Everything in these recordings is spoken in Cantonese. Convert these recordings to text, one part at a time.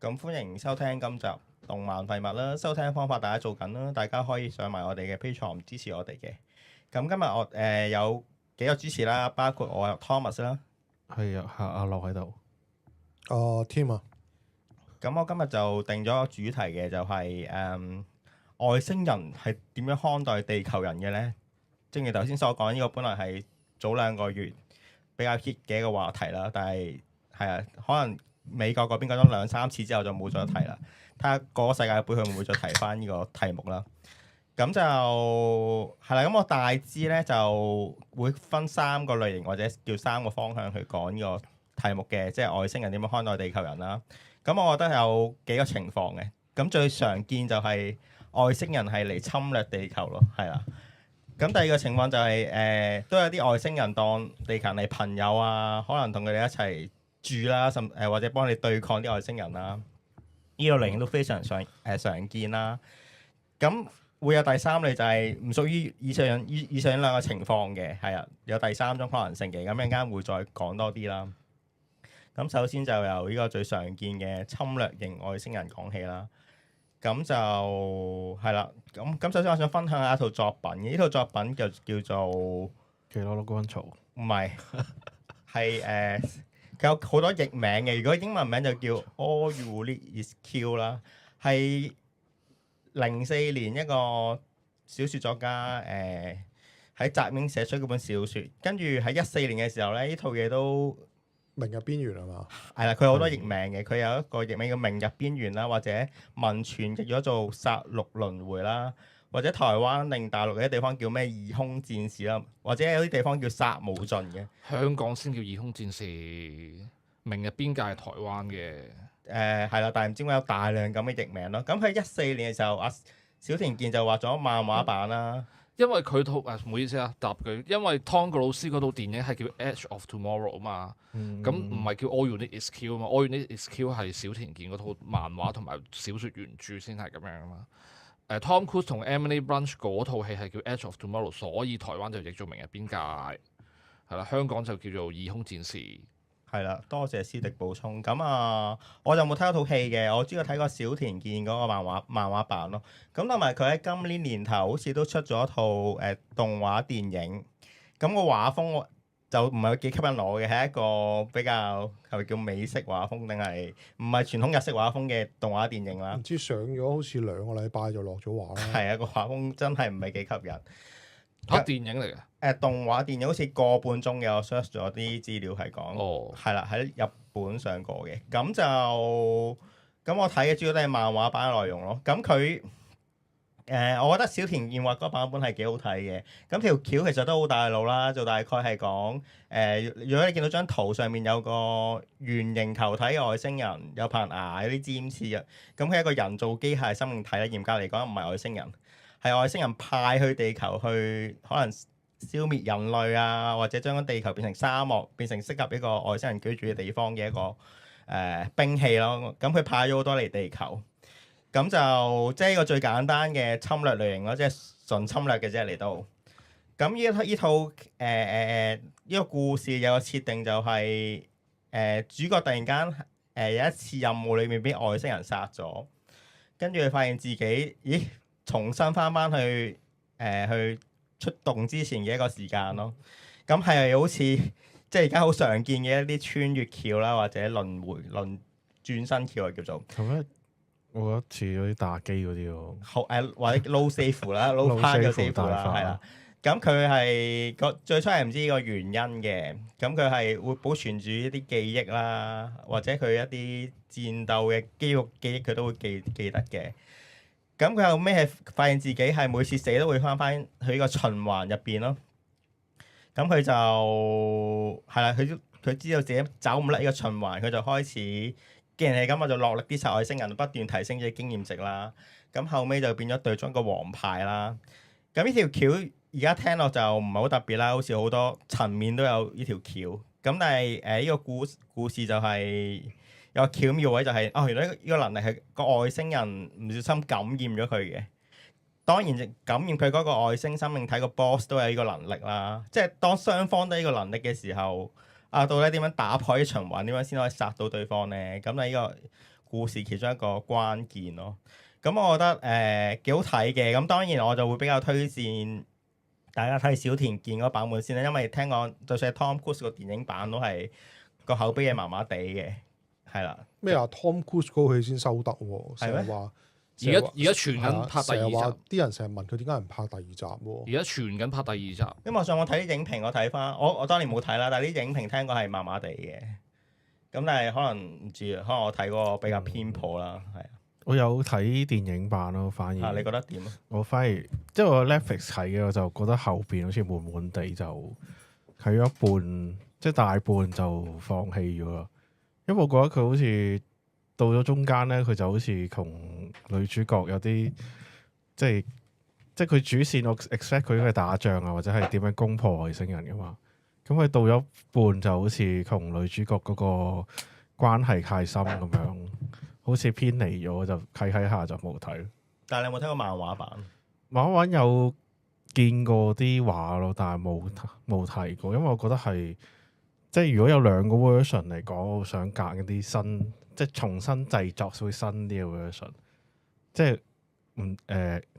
咁歡迎收聽今集動漫廢物啦。收聽方法大家做緊啦，大家可以上埋我哋嘅 Patreon 支持我哋嘅。咁今日我有幾個主持啦，包括我有 Thomas 啦。係啊，阿樂喺度。添啊，咁我今日就定咗個主題嘅，就係、外星人係點樣看待地球人嘅呢？正如頭先所講，呢個本來係早2個月比較 hit 嘅一個話題啦，但係可能美國嗰邊講咗2-3次之後就冇再提啦。睇下個世界盃佢會唔會再提翻呢個題目啦？咁就係啦。咁我大致咧就會分3個類型或者叫3個方向去講呢個題目嘅，即係外星人點樣看待地球人啦。咁我覺得有幾個情況嘅。咁最常見就係外星人係嚟侵略地球咯，係啦。咁第二個情況就係、都有啲外星人當地球人係朋友啊，可能同佢哋一齊住啦，或者幫你對抗啲外星人啦。呢個類型都非常常見啦。咁會有第3類就係唔屬於以上2個情況嘅，係啊，有第3種可能性嘅。咁陣間會再講多啲啦。咁首先就由呢個最常見嘅侵略型外星人講起啦。咁就係啦。咁首先我想分享一下一套作品嘅，呢套作品就叫做《奇洛洛軍曹》。唔係，係佢有好多譯名嘅。如果英文名就叫 All You Need Is Q 啦，係04年一個小説作家喺集英寫出嗰本小説，跟住喺14年嘅時候咧，呢套嘢都明日邊緣係嘛？係啦，佢有好多譯名嘅，佢有一個譯名叫《明日邊緣》啦，或者文傳譯咗做《殺戮輪迴》啦，或者台灣定大陸有啲地方叫咩《異空戰士》啦，或者有啲地方叫《殺無盡》嘅。香港先叫異空戰士，明日邊界係台灣嘅。係啦，但係唔知點解有大量咁嘅譯名咯。咁佢14年嘅時候，阿小田健就畫咗漫畫版啦。因為佢套唔好意思啊，答佢。因為湯告魯斯嗰套電影係叫《Edge of Tomorrow》啊嘛，咁唔係叫 All You Need Is Q 啊嘛。All You Need Is Q 係小田健嗰套漫畫同埋小説原著先係咁樣啊嘛。Tom Cruise 同 Emily Blunt 嗰套戲係叫《Edge of Tomorrow》，所以台灣就譯做明日邊界，係啦，香港就叫做異空戰士。係啦，多謝師迪補充。咁我就冇睇嗰套戲嘅，我主要睇過小田健嗰個漫畫版咯。咁同埋佢喺今年年頭好似都出咗一套動畫電影。咁個畫風就唔係幾吸引我嘅，係一個比較係咪叫美式畫風定係唔係傳統日式畫風嘅動畫電影啦。唔知上咗好似2個禮拜就落咗畫啦。係啊，個畫風真係唔係幾吸引。電影嚟嘅。動畫電影好似個半鐘嘅，我 search 咗啲資料係講，係啦，喺日本上過嘅。咁我睇嘅主要都係漫畫版嘅內容咯。咁佢我覺得小田健畫嗰個版本係幾好睇嘅。咁條橋其實都好大路啦，就大概係講如果你見到張圖上面有個圓形球體嘅外星人，有棚牙，有啲尖刺啊。咁佢係一個人造機械生命體咧，嚴格嚟講唔係外星人。係外星人派去地球去，可能消滅人類啊，或者將地球變成沙漠，變成適合一個外星人居住嘅地方嘅一個兵器咯。咁佢派咗好多嚟地球，咁就即係一個最簡單嘅侵略類型咯，即係純侵略嘅啫嚟到。咁呢套呢個故事有個設定就係主角突然間有一次任務裏面俾外星人殺咗，跟住佢發現自己重新翻去去出動之前嘅一個時間咯。咁係好似即係而家好常見嘅一啲穿越橋啦，或者輪轉身橋啊叫做。咁咧，我覺得似嗰啲打機嗰啲咯。或者 low save 啦，low part 嘅 save 啦，係啦。咁佢係最初係唔知個原因嘅。咁佢係會保存住一啲記憶啦，或者佢一啲戰鬥嘅肌肉記憶佢都會記得嘅。咁佢後尾係發現自己係每次死都會翻去呢個循環入邊咯。咁佢就係啦，佢知道自己走唔甩呢個循環，佢就開始既然係咁，我就落力啲殺外星人，不斷提升自己經驗值啦。咁後尾就變咗隊中個王牌啦。咁呢條橋而家聽落就唔係好特別啦，好似好多層面都有呢條橋。咁但係呢個故事就係有個巧妙位就係原來呢個能力係個外星人唔小心感染咗佢嘅。當然感染佢嗰個外星生命體個 boss 都有呢個能力啦。即係當雙方都有呢個能力嘅時候，到底點樣打破啲循環？點樣先可以殺到對方咧？咁喺呢個故事其中一個關鍵咯。咁我覺得幾好睇嘅。咁當然我就會比較推薦大家睇小田健嗰版本先啦，因為聽講就算係 Tom Cruise 個電影版都係個口碑係麻麻地嘅，係啦。咩啊？Tom Cruise 嗰套戲先收得喎，成日話。而家傳緊拍第二集，啲人成日問佢點解唔拍第二集喎？而家傳緊拍第二集。因為我上網睇啲影評，我睇翻，我當年冇睇啦，但係啲影評聽講係麻麻地嘅。咁但係可能唔知啊，可能我睇嗰個比較偏頗啦，係啊。我有睇電影版咯，反而。你覺得點啊？我反而即係我 Netflix 睇嘅，我就覺得後邊好似悶悶地就睇咗一半，即係大半就放棄咗啦。因為我覺得佢好似到咗中間咧，佢就好似同女主角有啲即係佢主線，我 expect 佢應該打仗啊，或者係點樣攻破外星人噶嘛。咁佢到咗半就好似同女主角嗰個關係太深咁樣，好似偏離咗，就睇下就冇睇。但係你有冇睇過漫畫版？漫畫有見過啲畫咯，但係冇睇過，因為我覺得係即係如果有兩個 version 嚟講，我想揀一啲新，即係重新製作會新啲嘅 version。即係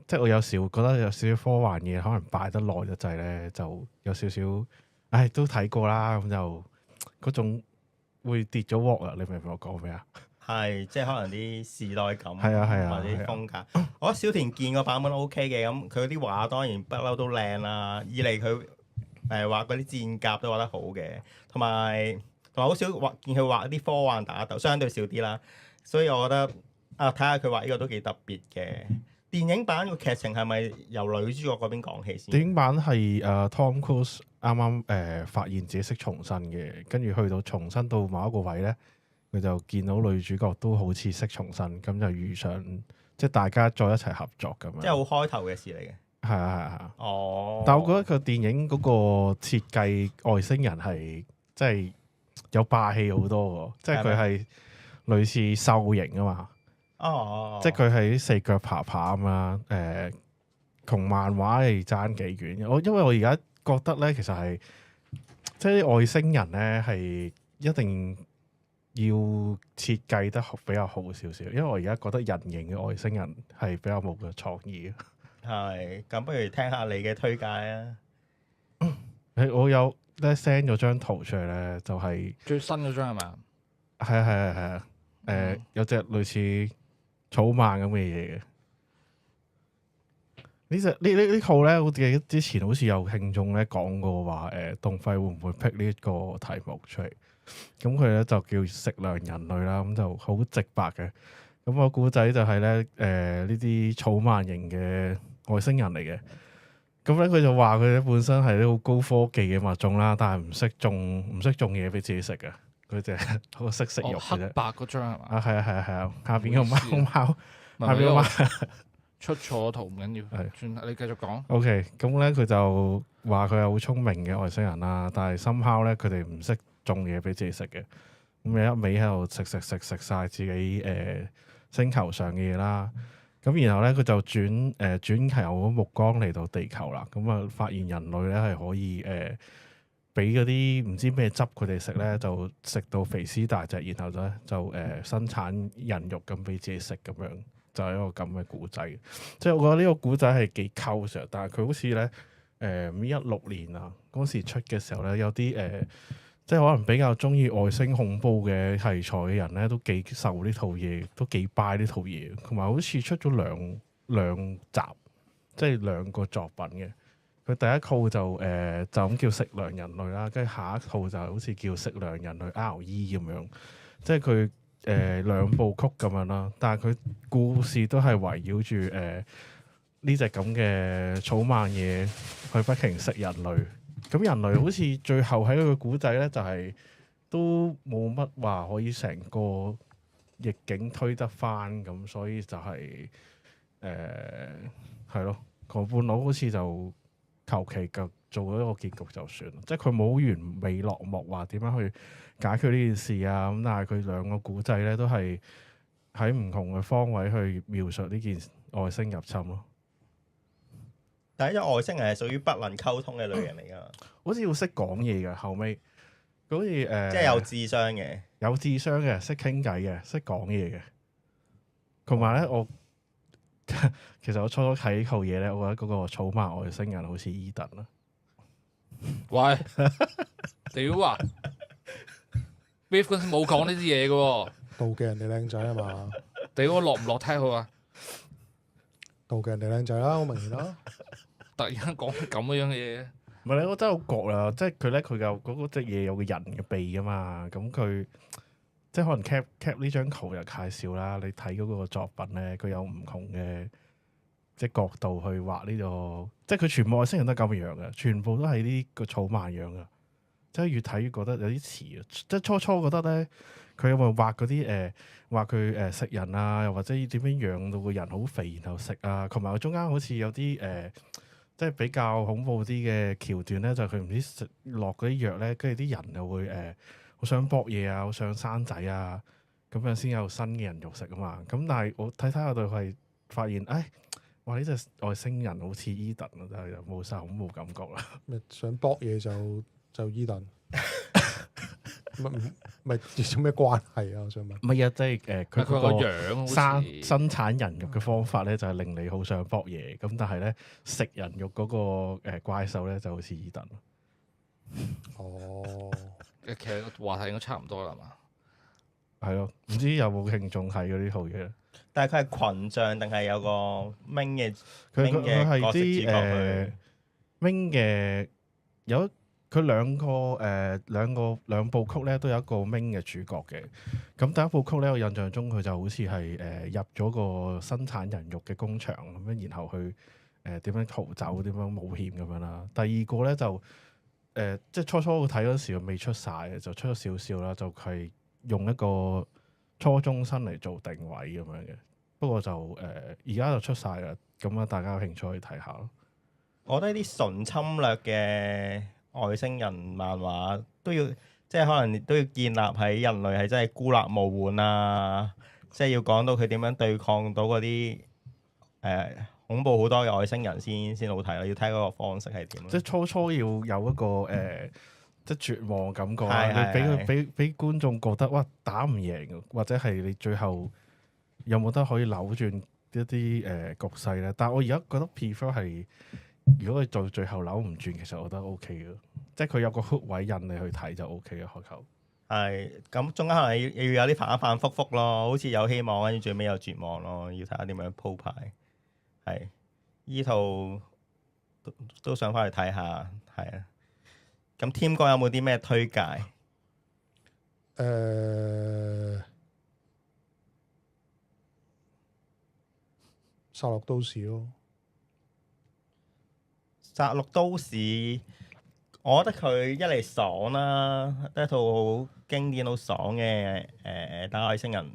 即係我有時會覺得有少少科幻嘢可能擺得耐得滯咧，就有少少，都睇過啦，咁就嗰種會跌咗鑊啊！你明唔明我講咩啊？係，即係可能啲時代感，係啊或者風格。我覺得小田健個版本 OK 嘅，咁佢啲畫當然不嬲都靚啦。二嚟佢畫嗰啲戰甲都畫得好嘅，同埋好少見佢畫啲科幻打鬥，相對少啲啦。所以我覺得睇下佢畫呢個都幾特別嘅。電影版個劇情係咪由女主角嗰邊講起先？電影版係Tom Cruise 啱啱發現自己識重生嘅，跟住去到重生到某一個位咧，佢就見到女主角都好似識重生，咁就遇上即係大家再一齊合作咁樣。即係好開頭嘅事嚟嘅。係啊。哦。但係我覺得佢電影嗰個設計外星人係即係有霸氣好多喎，即係佢係類似獸形啊嘛。哦。即係佢係四腳爬咁啦，同漫畫係爭幾遠。因為我而家覺得咧，其實係即係啲外星人咧係一定要設計得比較好少少，因為我而家覺得人形嘅外星人係比較冇嘅創意嘅。係，咁不如聽下你嘅推介啊！我有咧 send 咗張圖出嚟咧，就係最新嗰張係咪啊？係啊，有隻類似草蜢咁嘅嘢嘅。呢套咧，我記得之前好似有聽眾咧講過話，動費會唔會 pick 呢一個題目出嚟？咁佢咧就叫食糧人類啦，咁就好直白嘅。咁個故仔就係咧，呢啲草蜢型嘅外星人嚟嘅。咁咧佢就話佢哋本身係啲好高科技嘅物種啦，但係唔識種嘢俾自己食嘅。佢就係好識食肉嘅啫。黑白嗰張係嘛？係啊，下邊個貓，下邊個貓出錯圖唔緊要，算你繼續講。OK，咁咧佢就話佢係好聰明嘅外星人啦，但係somehow咧佢哋唔識種嘢俾自己食嘅，咁有一味喺度食晒自己星球上嘅嘢啦。咁然後咧佢就轉由目光嚟到地球啦，咁啊發現人類咧係可以俾嗰啲唔知咩汁佢哋食咧，就食到肥屍大隻，然後咧就生產人肉咁俾自己食咁樣。就係一個咁嘅古仔，即係我覺得呢個古仔係幾溝嘅，但係佢好似咧16年啊嗰時出嘅時候咧，有啲即係可能比較中意外星恐怖嘅題材嘅人咧，都幾受呢套嘢，都幾 buy 呢套嘢，同埋好似出咗兩集，即係兩個作品嘅。佢第一套就咁叫食糧人類啦，跟住下一套就好似叫食糧人類 RE 咁樣，即係佢。兩部曲咁樣啦，但係佢故事都係圍繞住呢隻咁嘅草蜢嘢去不停食人類。咁人類好似最後喺佢個古仔咧，就係都冇乜話可以成個逆境推得翻咁，所以就係係咯，個半佬好似就求其就做咗一個結局就算，即係佢冇完美落幕話點樣去解決呢件事啊，咁但係佢兩個古仔咧都係喺唔同嘅方位去描述呢件外星入侵咯。但係因為外星人係屬於不能溝通嘅類型嚟噶，好似要識講嘢嘅，後尾好似即係有智商嘅，有智商嘅，識傾偈嘅，識講嘢嘅，同埋咧，其實我初初睇呢套嘢咧，我覺得嗰個草蜢外星人好似 Eden 啦。喂，屌啊！Beef 嗰陣冇講呢啲嘢嘅喎，妒忌人哋靚仔啊嘛，屌我落唔落聽好啊？妒忌人哋靚仔啦，好明顯啦。突然間講咁樣嘅嘢，唔係你我真係好覺啦，即係佢咧，佢有嗰隻嘢有個人嘅鼻噶嘛，咁佢即係可能 cap 呢張圖又太少啦。你睇嗰個作品咧，佢有唔同嘅即係角度去畫呢個，即係佢全部外星人都咁樣嘅，全部都係呢個草蜢樣嘅，即係越睇越覺得有啲似啊！即係初覺得咧，佢有冇畫嗰啲話佢食人啊，又或者點樣養到個人好肥然後食啊，同埋佢中間好似有啲即係比較恐怖啲嘅橋段咧，就係佢唔知食落嗰啲藥咧，跟住啲人又會好想搏嘢啊，好想生仔啊，咁樣先有新嘅人肉食啊嘛。咁但係我睇下對佢係發現，哇！呢隻外星人好似 Eden 啊，真係冇晒恐怖感覺啦。咪想搏嘢就伊頓，咪有咩關係啊？我想問。唔係啊，即係佢佢個嗰個樣好似生產人肉嘅方法咧，就係令你好想搏嘢。咁但係咧，食人肉嗰個怪獸咧，就好似 Eden。哦，其實話題應該差唔多啦嘛。係咯，唔知有冇聽眾睇過呢套嘢咧？但係佢係群像定係有個 main 嘅佢 main 嘅係角色主啲角去 wing 嘅有佢兩部曲咧都有一個 wing 嘅主角嘅。咁第一部曲咧，我印象中佢就好似係入咗個生產人肉嘅工場咁樣，然後去點樣逃走、點樣冒險咁樣啦。第二個咧就即係初我睇嗰時未出晒嘅，就出咗少少啦，就係用一個初中生嚟做定位咁樣嘅。不過就而家就出晒啦，咁啊大家有興趣可以睇下咯。我覺得呢啲純侵略嘅外星人漫畫都要，即係可能都要建立喺人類係真係孤立無援啊！即係要講到佢點樣對抗到嗰啲恐怖好多嘅外星人先好睇咯。要睇嗰個方式係點。即係初要有一個即係絕望嘅感覺啦。係你俾觀眾覺得哇打唔贏，或者係你最後有冇得可以扭轉一啲局勢咧？但係我而家覺得 prefer 係，如果佢到最後扭唔轉，其實我覺得 OK 嘅，即係佢有個 hook 位引你去睇就 OK 嘅開頭。係咁，中間可能要有啲反反覆覆咯，好似有希望，跟住最尾有絕望咯，要睇下點樣鋪排。係依套都想翻去睇下，係啊。咁添哥有冇啲咩推介？殺戮都市咯，殺戮都市，我覺得佢一嚟爽啦，一套好經典、好爽嘅打外星人，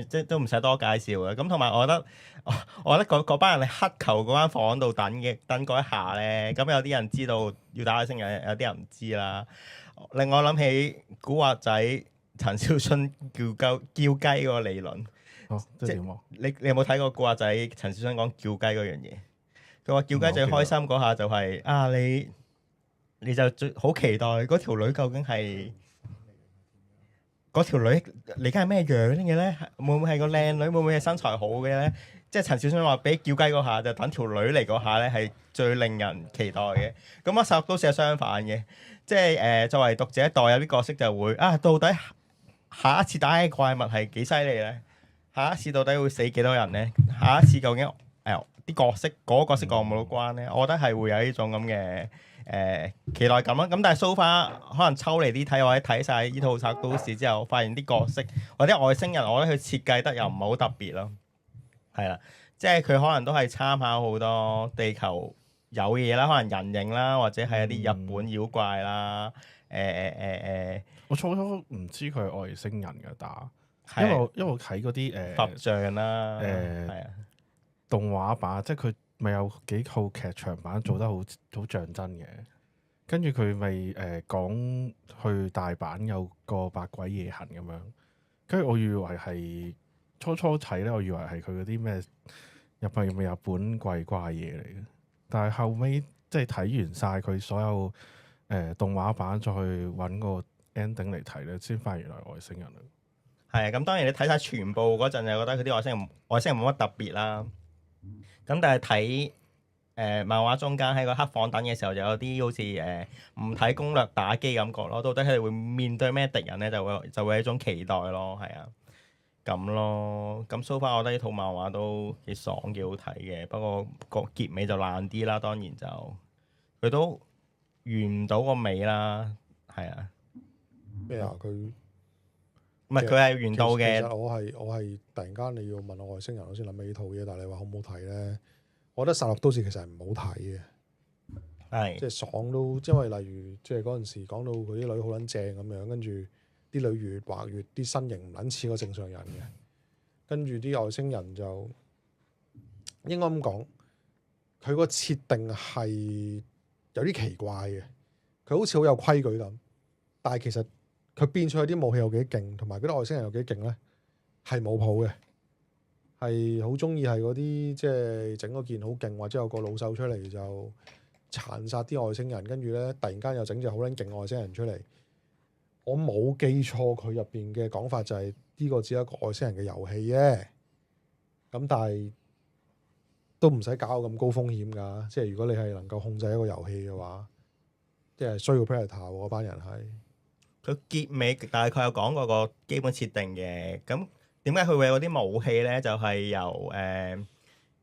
即都唔使多介紹嘅。咁同埋我覺得嗰班人喺黑球嗰間房度等嗰一下咧，咁有啲人知道要打外星人，有啲人唔知啦。令我諗起古惑仔陳小春叫雞嗰個理論。即係點啊？你有冇睇過古惑仔陳小春講叫雞嗰樣嘢？佢話叫雞最開心嗰下就係、你就最好期待嗰條女究竟係嗰條女嚟緊係咩樣嘅咧？會唔會係個靚女？會唔會係身材好嘅咧？即係陳小春話俾叫雞嗰下就等條女嚟嗰下咧係最令人期待嘅。咁啊，殺戮都市係相反嘅，即係作為讀者代入啲角色就會到底下一次打嘅怪物係幾犀利咧？下一次到底會死幾多人咧？下一次究竟啲角色嗰個角色過唔過到關咧？我覺得係會有呢種咁嘅期待感啦。咁但係 so far 可能抽離啲睇或者睇晒呢套《殺戮都市》之後，發現啲角色或者外星人，我覺得佢設計得又唔係好特別咯。係啦，即係佢可能都係參考好多地球有嘢啦，可能人形啦，或者係一啲日本妖怪啦。我初唔知佢係外星人嘅打。係因為我睇嗰啲佛像啦，動畫版，即係佢咪有幾套劇場版做得好像真嘅，跟住佢咪講去大阪有個百鬼夜行咁樣，跟住我以為係初睇咧，我以為係佢嗰啲咩日本鬼怪嘢嚟嘅，但係後尾即係睇完晒佢所有動畫版，再去揾個 ending 嚟睇咧，先發現原來係外星人嚟。係啊，咁當然你睇晒全部嗰陣，就覺得佢啲外星人冇乜特別啦。咁但係睇漫畫中間喺個黑房等嘅時候，就有啲好似唔睇攻略打機感覺咯。到底佢哋會面對咩敵人咧？就會有一種期待咯，係啊，咁咯。咁 so far 我覺得呢套漫畫都幾爽幾好睇嘅，不過個結尾就爛啲啦。當然就佢都完唔到個尾啦，係啊。咩啊？佢唔係佢係完到其嘅。實我係突然間你要問我外星人，我先諗起呢套嘢。但係你話好唔好睇咧？我覺得《殺戮都市》其實係唔好睇嘅，係即係爽都，因為例如即係嗰陣時講到佢啲女好撚正咁樣，跟住啲女越畫越啲身形唔撚似個正常人嘅，跟住啲外星人就應該咁講，佢個設定係有啲奇怪嘅，佢好似好有規矩咁，但係其實佢變出去啲武器有幾勁，同埋嗰啲外星人有幾勁咧，係冇譜嘅。係好中意係嗰啲即係整嗰件好勁，或者有個老手出嚟就殘殺啲外星人，跟住咧突然間又整隻好撚勁外星人出嚟。我冇記錯佢入邊嘅講法就係呢個只係一個外星人嘅遊戲啫。咁但係都唔使搞咁高風險㗎。即係如果你係能夠控制一個遊戲嘅話，即係需要 Predator 嗰班人係。佢結尾大概有講過個基本設定嘅。咁點解佢會有啲武器咧？就係由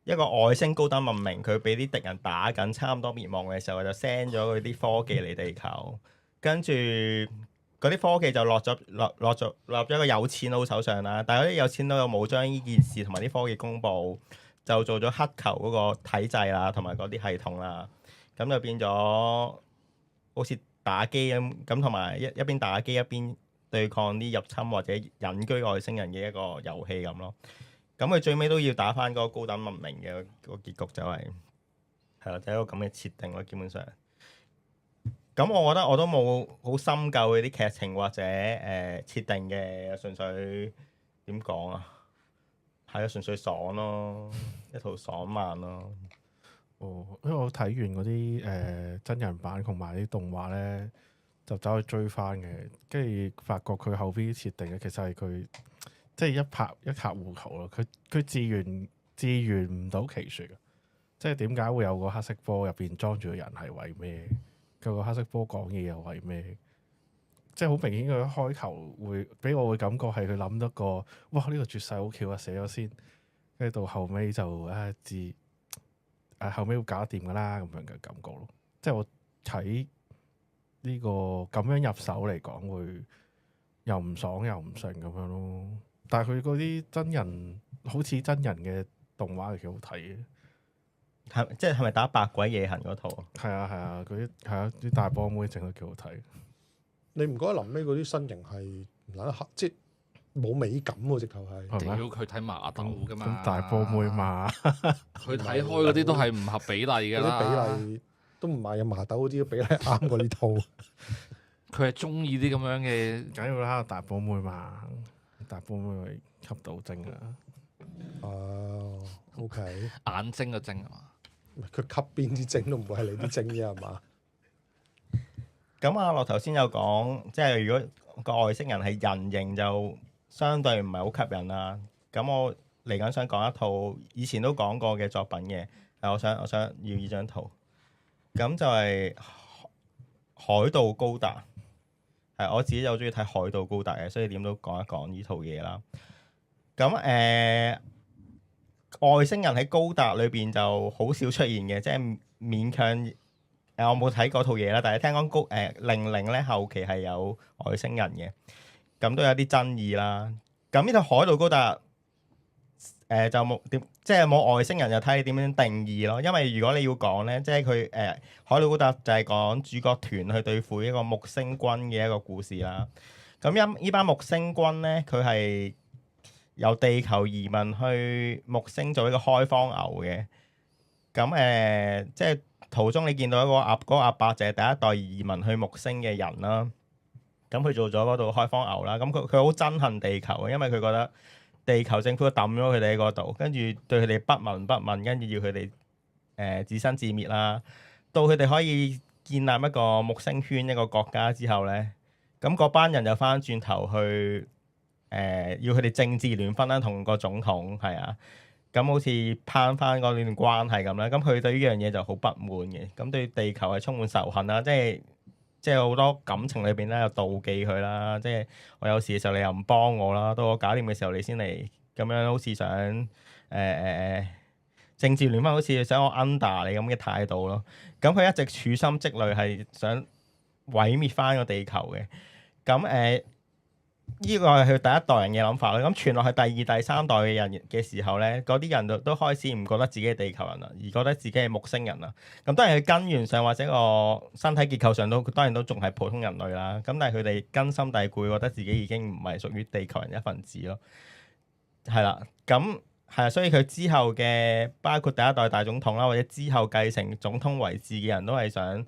一個外星高等文明，佢俾啲敵人打緊，差唔多滅亡嘅時候，就 send 咗佢啲科技嚟地球，跟住嗰啲科技就落咗一個有錢佬手上啦。但係嗰啲有錢佬又冇將呢件事同埋啲科技公佈，就做咗黑球嗰個體制啦，同埋嗰啲系統啦，咁就變咗好似打機咁，同埋一邊打機一邊對抗啲入侵或者隱居外星人嘅一個遊戲咁咯。咁佢最尾都要打返嗰個高等文明嘅個結局就係啦，就係一個咁嘅設定咯，基本上。咁我覺得我都冇好深究嗰啲劇情或者設定嘅，純粹點講啊？係啊，純粹爽咯，一套爽漫咯。哦，因為我睇完嗰啲真人版同埋啲動畫咧，就走去追翻嘅，跟住發覺佢後邊設定嘅其實係佢即係一塌糊塗咯。佢自圓唔到其說嘅，即係點解會有個黑色波入邊裝住個人係為咩？佢個黑色波講嘢又為咩？即係好明顯，佢一開頭會俾我嘅感覺係佢諗得個哇呢個絕世好橋啊，寫咗先，跟住到後尾就後尾會搞得掂噶啦咁樣嘅感覺咯。即係我睇呢個咁樣入手嚟講，會又唔爽又唔順咁樣咯。但係佢嗰啲真人好似真人嘅動畫係幾好睇嘅。即係咪打百鬼夜行嗰套？係啊，嗰啲係啊啲大波妹整得幾好睇。你唔覺得臨尾嗰啲身形係唔撚黑，即係冇美感喎？直頭係。係咪屌佢睇麻豆噶嘛，咁大波妹嘛，佢睇開嗰啲都係唔合比例㗎嗰啦。啲比例都唔係有麻豆嗰啲比例啱過呢套。佢係中意啲咁樣嘅，梗要啦，大波妹嘛，大波妹咪吸到精啊！哦，OK，眼睛嘅精啊嘛。佢吸邊啲精都唔會係你啲精啫，係嘛？咁阿樂頭先有講，即係如果個外星人係人形就相對唔係好吸引啦。咁我嚟緊想講一套以前都講過嘅作品嘅，我想要呢張圖。咁就係海盜高達，係我自己就好中意睇海盜高達嘅，所以點都講一講呢套嘢啦。咁外星人喺高達裏邊就好少出現嘅，即係勉強。我冇睇嗰套嘢啦，但係聽講00咧後期係有外星人嘅，咁都有啲爭議啦。咁呢套海盜高達就冇點，即係冇外星人，就睇你點樣定義咯。因為如果你要講咧，即係佢海盜高達就係講主角團去對付一個木星軍嘅一個故事啦。咁呢班木星軍咧，佢係由地球移民去木星做一個開荒牛嘅。咁即係。途中你見到嗰個阿伯就係第一代移民去木星嘅人啦，咁佢做咗嗰度開荒牛啦，咁佢好憎恨地球，因為佢覺得地球政府抌咗佢哋喺嗰度，跟住對佢哋不聞不問，跟住要佢哋自生自滅啦。到佢哋可以建立一個木星圈一個國家之後咧，咁嗰班人就翻轉頭去要佢哋政治聯婚啦，同個總統係啊。咁好似攀翻嗰段關係咁啦，咁佢對呢樣嘢就好不滿嘅，咁對地球係充滿仇恨啦，即係好多感情裏邊咧有妒忌佢啦，即係我有事嘅時候你又唔幫我啦，到我搞掂嘅時候你先嚟，咁樣好似想政治聯盟好似想我 under 你咁嘅態度咯，咁佢一直處心積慮係想毀滅翻個地球嘅，咁呢個係佢第一代人嘅諗法啦。咁傳落去第二、第三代嘅人嘅時候咧，嗰啲人都開始唔覺得自己係地球人啦，而覺得自己係木星人啦。咁當然佢根源上或者個身體結構上都當然都仲係普通人類啦。咁但係佢哋根深蒂固覺得自己已經唔係屬於地球人一份子咯。係啦，咁係啊，所以佢之後嘅包括第一代大總統啦，或者之後繼承總統位置嘅人都係想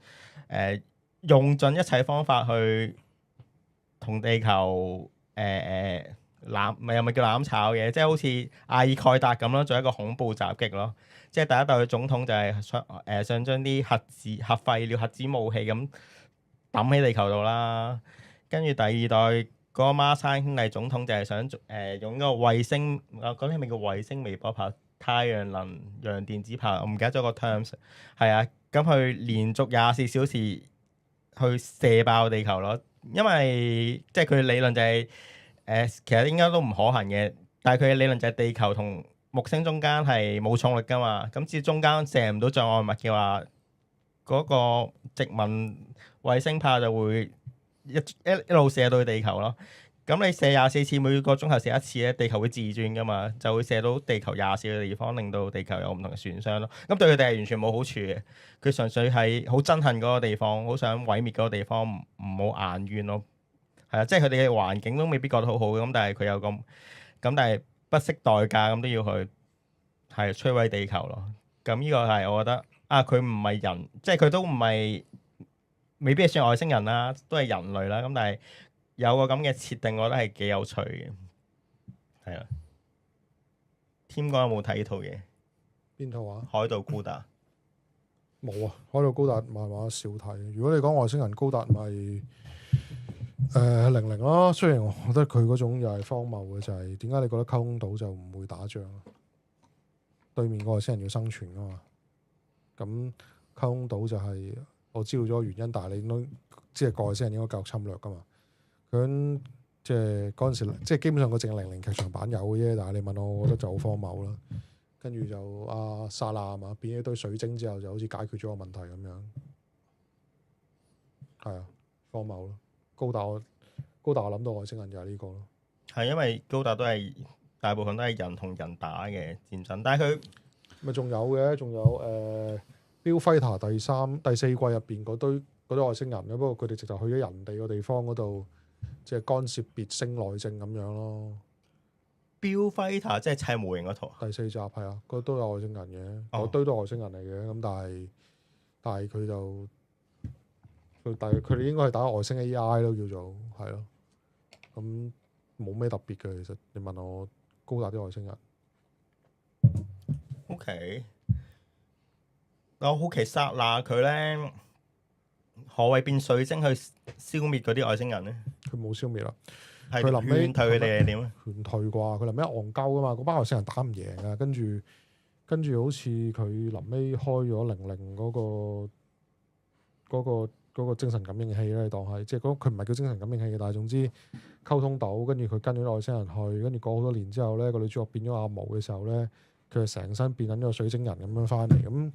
用盡一切方法去同地球又咪叫攬炒嘅，即係好似阿爾蓋達咁咯，做一個恐怖襲擊咯。即係第一代嘅總統就係想將啲核廢料、核子武器咁抌喺地球度啦。跟住第二代嗰個孖生兄弟總統就係想用嗰個衛星，嗰啲係咪叫衛星微波炮、太陽能量電子炮？我唔記得咗個 terms。係啊，咁佢連續24小時去射爆地球咯。因為即係佢理論就係其實應該都唔可行嘅，但係佢嘅理論就係地球同木星中間係冇重力噶嘛，咁至中間射唔到障礙物嘅話，嗰個殖民衛星炮就會一路射到去地球咯。咁你射24次，每個鐘頭射一次咧，地球會自轉噶嘛，就會射到地球24個地方，令到地球有唔同嘅損傷咯。咁對佢哋係完全冇好處嘅，佢純粹係好憎恨嗰個地方，好想毀滅嗰個地方，唔好眼冤咯。係啊，即係佢哋嘅環境都未必覺得好好嘅，咁但係佢有咁，但係不惜代價咁都要去係摧毀地球咯。咁呢個係我覺得佢唔係人，即係佢都唔係未必係算外星人啦，都係人類啦。咁但係有個咁嘅設定，我覺得係幾有趣嘅。係啊，添哥有冇睇呢套嘢？邊套啊？海盜高達冇啊！海盜高達漫畫少睇。如果你講外星人高達，咪00咯。雖然我覺得佢嗰種又係荒謬嘅，就係點解你覺得溝通島就唔會打仗？對面個外星人要生存噶嘛。咁溝通島就係我知道咗原因，但係你都即係個外星人應該繼續侵略噶嘛。咁即係嗰陣時，即係基本上個淨係00劇場版有嘅啫。但係你問我，我覺得就好荒謬啦。跟住就阿薩那啊嘛，變咗一堆水晶之後，就好似解決咗個問題咁樣。係啊，荒謬咯。高達我諗到外星人就係呢個咯。係因為高達都係大部分都係人同人打嘅戰爭，但係佢咪仲有嘅，仲有《Fighter》第四季入邊嗰堆外星人嘅，不過佢哋直頭去咗人哋個地方嗰度，即係干涉別星內政咁樣咯。Build Fighter 即係砌模型嗰套，第4集係啊，嗰都有外星人嘅，哦嗰堆都係外星人嚟嘅。咁但係佢哋應該係打外星 AI 咯，叫做係咯。咁冇咩特別嘅，其實你問我高達啲外星人。OK，我好奇剎那佢咧，何謂變水晶去消滅嗰啲外星人咧？佢冇消滅啦，係佢臨尾勸退佢哋係點咧？勸退啩，佢臨尾戇鳩噶嘛，嗰班外星人打唔贏啊，跟住好似佢臨尾開咗00嗰個精神感應器咧，當係即係佢唔係叫精神感應器嘅，但係總之溝通到，跟住佢跟咗外星人去，跟住過好多年之後咧，個女主角變咗阿毛嘅時候咧，佢就成身變緊一個水晶人咁樣翻嚟，咁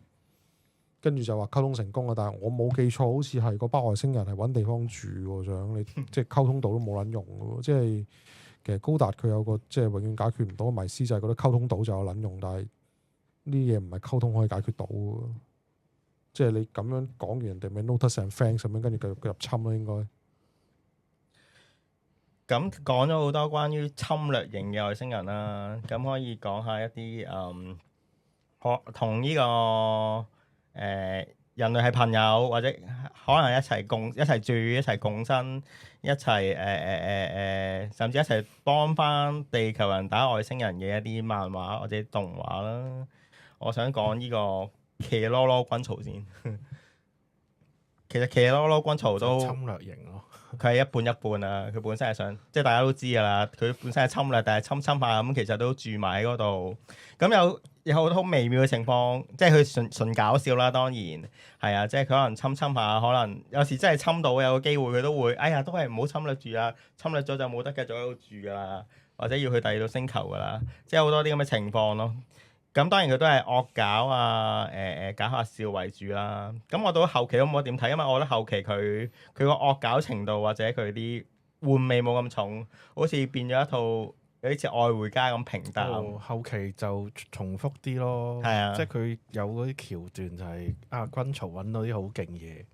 跟住就話溝通成功啊！但係我冇記錯，好似係嗰班外星人係揾地方住喎，想你即係溝通到都冇撚用嘅喎，即係其實高達佢有個即係永遠解決唔到嘅迷思，就係覺得溝通到就有撚用，但係呢啲嘢唔係溝通可以解決到嘅。即係你咁樣講完，人哋咪 notice and thanks 咁樣，跟住繼續入侵咯，應該。咁講咗好多關於侵略型嘅外星人啦，咁可以講下一啲同呢個人類係朋友，或者可能一齊住、一齊共生、一齊甚至一齊幫翻地球人打外星人嘅一啲漫畫或者動畫啦。我想講呢個騎囉囉軍曹先。其實騎囉囉軍曹都侵略型咯。佢係一半一半啊！佢本身係想，即係大家都知㗎啦。佢本身係侵略，但係侵下咁，其實都住埋喺嗰度。咁有好多好微妙嘅情況，即係佢純搞笑啦。當然係啊，即係佢可能侵下，可能有時真係侵到有個機會，佢都會哎呀，都係唔好侵略住啦。侵略咗就冇得繼續喺度住㗎啦，或者要去第二度星球㗎啦。即係好多啲咁嘅情況咯。咁當然佢都係惡搞啊，搞下笑為主啦。咁我到後期都冇乜點睇，因為我覺得後期佢個惡搞程度或者佢啲玩味冇咁重，好似變咗一套有啲似愛回家咁平淡。後期就重複啲咯，係啊即係佢有嗰啲橋段就係軍曹揾到啲好勁嘢，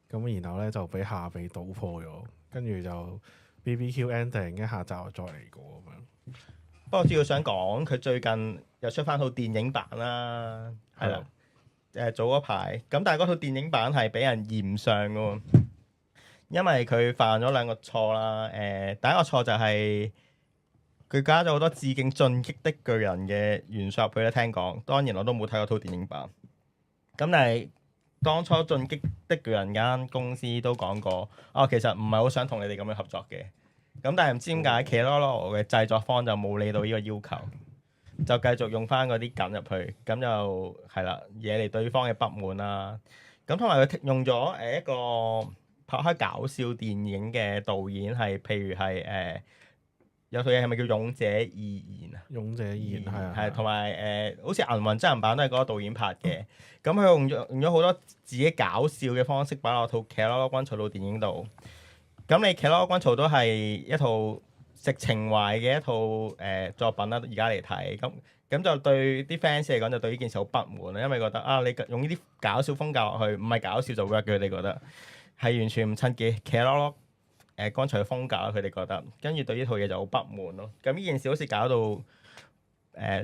咁然後咧就俾下被搗破咗，跟住就 BBQ ending 一下集又再嚟過咁樣。不過主要想講佢最近又出翻套電影版啦，係啦，早嗰排咁，但係嗰套電影版係俾人嫌上嘅喎，因為佢犯咗兩個錯啦。第一個錯就係佢加咗好多致敬《進擊的巨人》嘅元素入去咧。聽講，當然我都冇睇過套電影版。咁但係當初《進擊的巨人》間公司都講過，其實唔係好想同你哋咁樣合作嘅。咁但係唔知點解，奇羅羅嘅製作方就冇理到呢個要求，就繼續用翻嗰啲梗入去，咁就係啦，惹嚟對方嘅不滿啦。咁同埋佢用咗一個拍開搞笑電影嘅導演，係譬如係有套嘢係咪叫《勇者義彥》啊？勇者義彥係啊，係同埋好似銀魂真人版都係嗰個導演拍嘅。咁佢用咗好多自己搞笑嘅方式擺落套《奇羅羅軍曹》套電影度。咁你《奇羅羅軍曹》都係一套食情懷嘅一套作品啦，而家嚟睇咁就對啲 fans 嚟講就對呢件事好不滿啦，因為覺得你用呢啲搞笑風格落去，唔係搞笑就 work 嘅，佢哋覺得係完全唔襯嘅《奇羅羅》剛才嘅風格，佢哋覺得跟住對呢套嘢就好不滿咯。咁呢件事好似搞到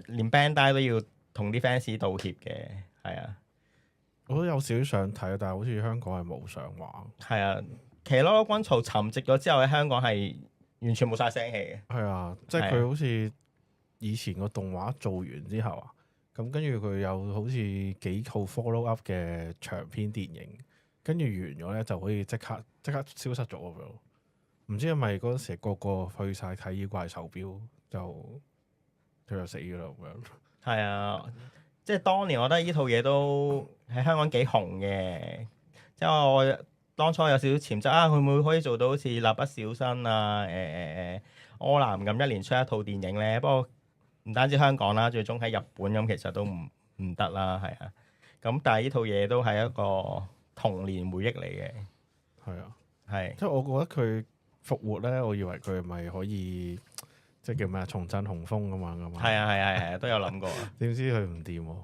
連 Bandai 都要同啲 fans 道歉嘅，係啊，我都有少少想睇，但係好似香港係冇上畫。係啊。奇羅羅軍曹沉寂咗之後喺香港係完全冇晒聲氣嘅。係啊，即係佢好似以前個動畫做完之後啊，咁跟住佢又好似幾套 follow up 嘅長篇電影，跟住完咗咧就可以即刻消失咗咁樣。唔知係咪嗰陣時個個去晒睇妖怪手錶，就佢就死㗎啦咁樣。係啊，即係當年我覺得呢套嘢都喺香港幾紅嘅，即係我當初有少少潛質會唔會可以做到好似蠟筆小新啊、柯南咁一年出一套電影咧？不過唔單止香港啦，最終喺日本咁其實都唔得啦，係啊。咁但係呢套嘢都係一個童年回憶嚟嘅。係啊，係。即係我覺得佢復活咧，我以為佢咪可以即係叫咩重振雄風咁嘛。係啊，都有諗過。點知佢唔掂喎？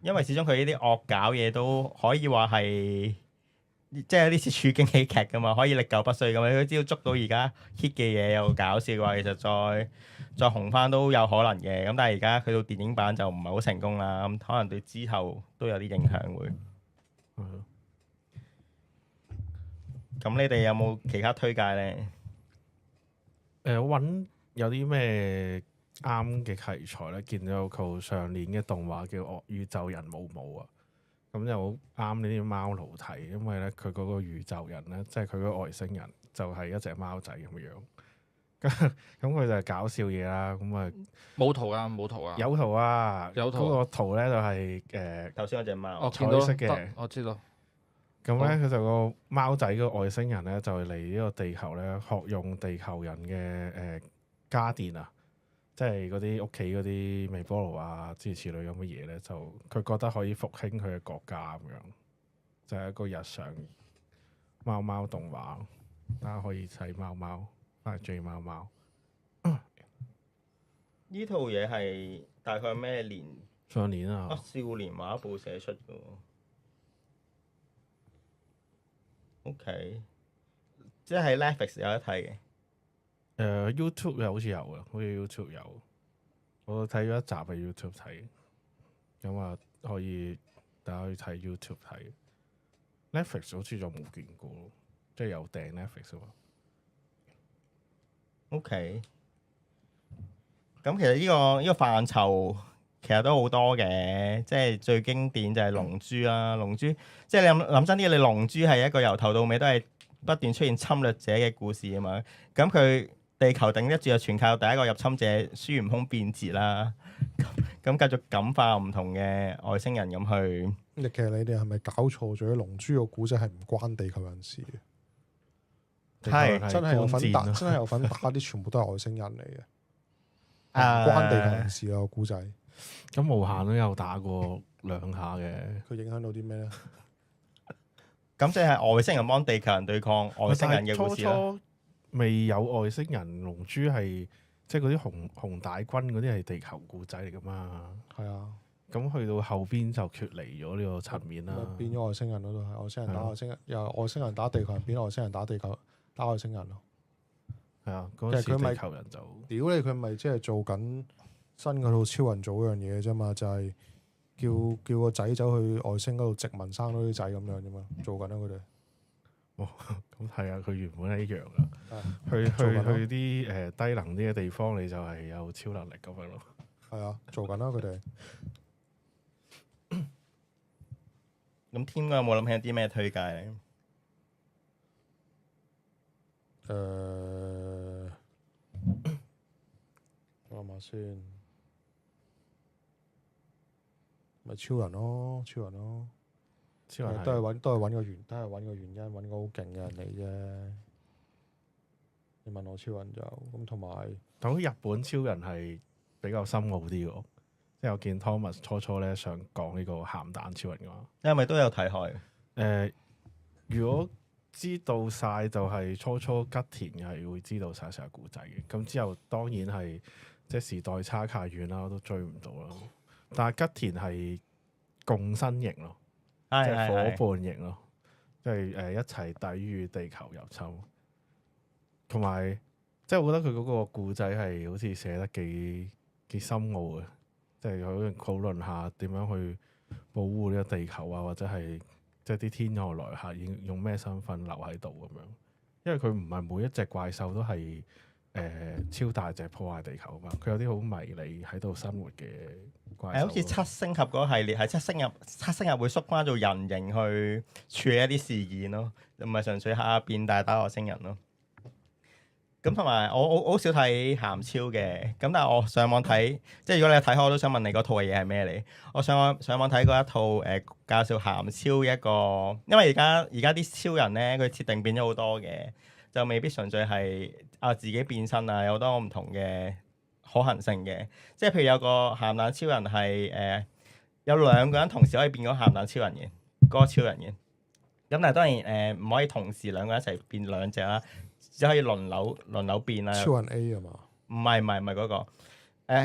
因為始終佢呢啲惡搞嘢都可以話係。即係有啲似處境喜劇㗎嘛，可以歷久不衰㗎嘛。佢只要捉到而家 hit 嘅嘢又搞笑嘅話，其實再紅翻都有可能嘅。咁但係而家佢到電影版就唔係好成功啦。咁可能對之後都有啲影響會。咁你哋有冇其他推介咧？我揾有啲咩啱嘅題材咧？見到有套上年嘅動畫叫《惡宇宙人姆姆》啊。咁就好啱呢啲貓奴睇，因為咧佢嗰個宇宙人咧，即係佢個外星人就係一隻貓仔咁樣。咁佢就係搞笑嘢啦。咁啊冇圖啊，冇圖啊。有圖啊，有圖。嗰個圖咧就係頭先嗰隻貓，彩色嘅。我知道。咁咧佢就個貓仔個外星人咧就嚟呢個地球咧學用地球人嘅家電啊。即係嗰啲屋企嗰啲微波爐啊，諸如此類咁嘅嘢咧，就佢覺得可以復興佢嘅國家咁樣，就係一個日常貓貓動畫，大家可以睇貓貓，翻嚟追貓貓。呢套嘢係大概咩年？上年啊，少年畫報寫出嘅喎。OK，即係 Netflix 有得睇嘅。YouTube 又好似有啊，好似 YouTube 有，我睇咗一集喺 YouTube 睇，咁啊可以大家可以睇 YouTube 睇。Netflix 好似就冇見過，即係有訂 Netflix 啊嘛。OK，咁其實呢個範疇其實都好多嘅，即係最經典就係龍珠啦。龍珠即係你諗真啲，你龍珠係一個由頭到尾都係不斷出現侵略者嘅故事啊嘛。咁佢地球頂得住就全靠第一個入侵者孫悟空變節啦。咁繼續感化唔同嘅外星人咁去。其實你哋係咪搞錯咗？龍珠個古仔係唔關地球人事嘅，係真係有份打，真真係有份打啲，全部都係外星人嚟嘅，唔關地球人事啊個古仔。咁無限都有打過2下嘅。佢影響到啲咩咧？咁即係外星人幫地球人對抗外星人嘅故事啦。初未有外星人，龍珠係即係嗰啲紅大軍嗰啲係地球故仔嚟噶嘛。係啊，咁去到後邊就脫離咗呢個層面啦。變咗外星人咯，都係外星人打外星人，又外星人打地球人，變咗外星人打地球打外星人咯。係啊，嗰陣時其實佢咪地球人就屌你，佢咪即係做緊新嗰套超人做嗰樣嘢啫嘛，就係叫個仔走去外星嗰度殖民，生到啲仔咁樣啫嘛，做緊啊佢哋。咁係啊，佢原本係一樣噶。去做緊咯啲低能啲嘅地方，你就係有超能力咁樣咯。係啊，做緊啦佢哋。咁添哥有冇諗起啲咩推介咧？我諗下先，咪超人咯，超人咯，超人都係揾個原因，揾個好勁嘅人嚟啫。你問我超人就咁，同埋但好似日本超人係比較深奧啲喎。即係我見 Thomas 初咧想講呢個鹹蛋超人嘅話，因為咪都有睇開。如果知道晒就係初吉田係會知道晒成個故仔嘅。咁之後當然係即係時代差太遠啦，我都追唔到啦。但係吉田係共生型咯，即係伙伴型咯，即係一齊抵禦地球入侵。同埋即係我覺得佢嗰個故仔係好似寫得幾深奧嘅。即係可以討論下點樣去保護呢個地球啊，或者係即係啲天外來客用咩身份留喺度咁樣。因為佢唔係每一隻怪獸都係超大隻破壞地球啊嘛，佢有啲好迷你喺度生活嘅怪獸。好似七星俠嗰個系列係七星俠會縮翻做人形去處理一啲事件咯，唔係純粹下變大打外星人咯。咁同埋我好少睇鹹超嘅，咁但係我上網睇，即係如果你有睇開，我都想問你嗰套嘅嘢係咩嚟？我上網睇過一套介紹鹹超一個，因為而家啲超人咧，佢設定變咗好多嘅，就未必純粹係自己變身啊，有好多唔同嘅可行性嘅。即係譬如有個鹹蛋超人係有2個人同時可以變咗鹹蛋超人嘅嗰個超人嘅，咁但係當然唔可以同時2個人一齊變2隻啦。只可以輪流變啦。超人 A 啊嘛？唔係嗰個，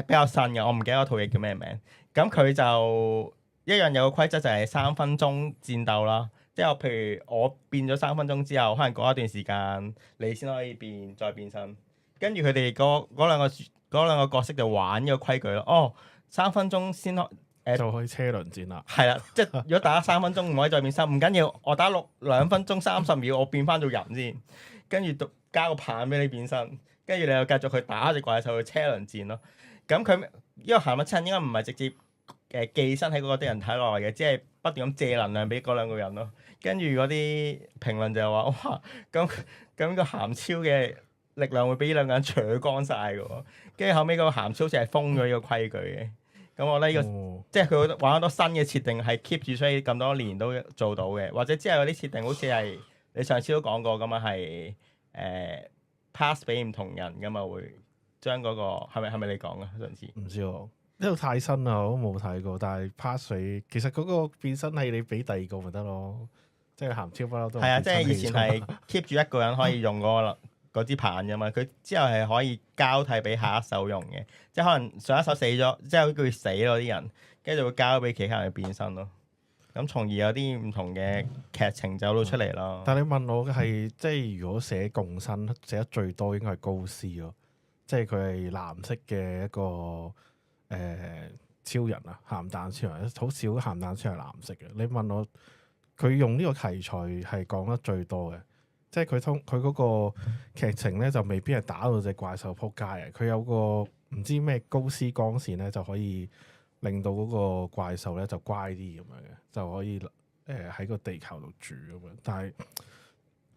比較新嘅，我唔記得嗰套嘢叫咩名。咁佢就一樣有個規則，就係3分鐘戰鬥啦。即係譬如我變咗3分鐘之後，可能過一段時間你先可以再變身。跟住佢哋嗰兩個角色就玩呢個規矩咯。哦，3分鐘先就可以車輪戰啦。係啦，即係如果打3分鐘唔可以再變身，唔緊要，我打2分鐘30秒，我變翻做人先。跟住加個棒俾你變身，跟住你又繼續去打隻怪獸去車輪戰咯。咁佢呢個鹹蛋超人應該唔係直接寄生喺嗰個啲人體內嘅，只係不斷咁借能量俾嗰2個人咯。跟住嗰啲評論就話：哇，咁個鹹超嘅力量會俾呢2個人搶光晒嘅喎。跟住後尾嗰個鹹超好似係封咗呢個規矩嘅。咁我覺得呢個即係佢玩好多新嘅設定係 keep 住，所以咁多年都做到嘅。或者之後嗰啲設定好似係。你上次都講過噶嘛，係pass 俾唔同人噶嘛，會將嗰個係咪你講啊？上次唔知喎，呢度太新啦，我都冇睇過。但係 pass 俾其實嗰個變身係你俾第2個咪得咯，即係鹹超不嬲都係啊，即係以前係 keep 住1個人可以用嗰支棒噶嘛，佢之後係可以交替俾下一手用嘅，即係可能上一手死咗，即係佢死咗啲人，跟住就會交俾其他人去變身咯。咁從而有啲唔同嘅劇情走到出嚟咯。但係你問我係即係如果寫共生寫得最多應該係高斯咯，即係佢係藍色嘅一個超人啊，鹹蛋超人，好少鹹蛋超人係藍色嘅。你問我佢用呢個題材係講得最多嘅，即係佢嗰個劇情咧就未必係打到隻怪獸撲街嘅，佢有個唔知咩高斯光線咧就可以令到嗰個怪獸咧就乖啲咁樣嘅，就可以喺個地球度住咁樣。但係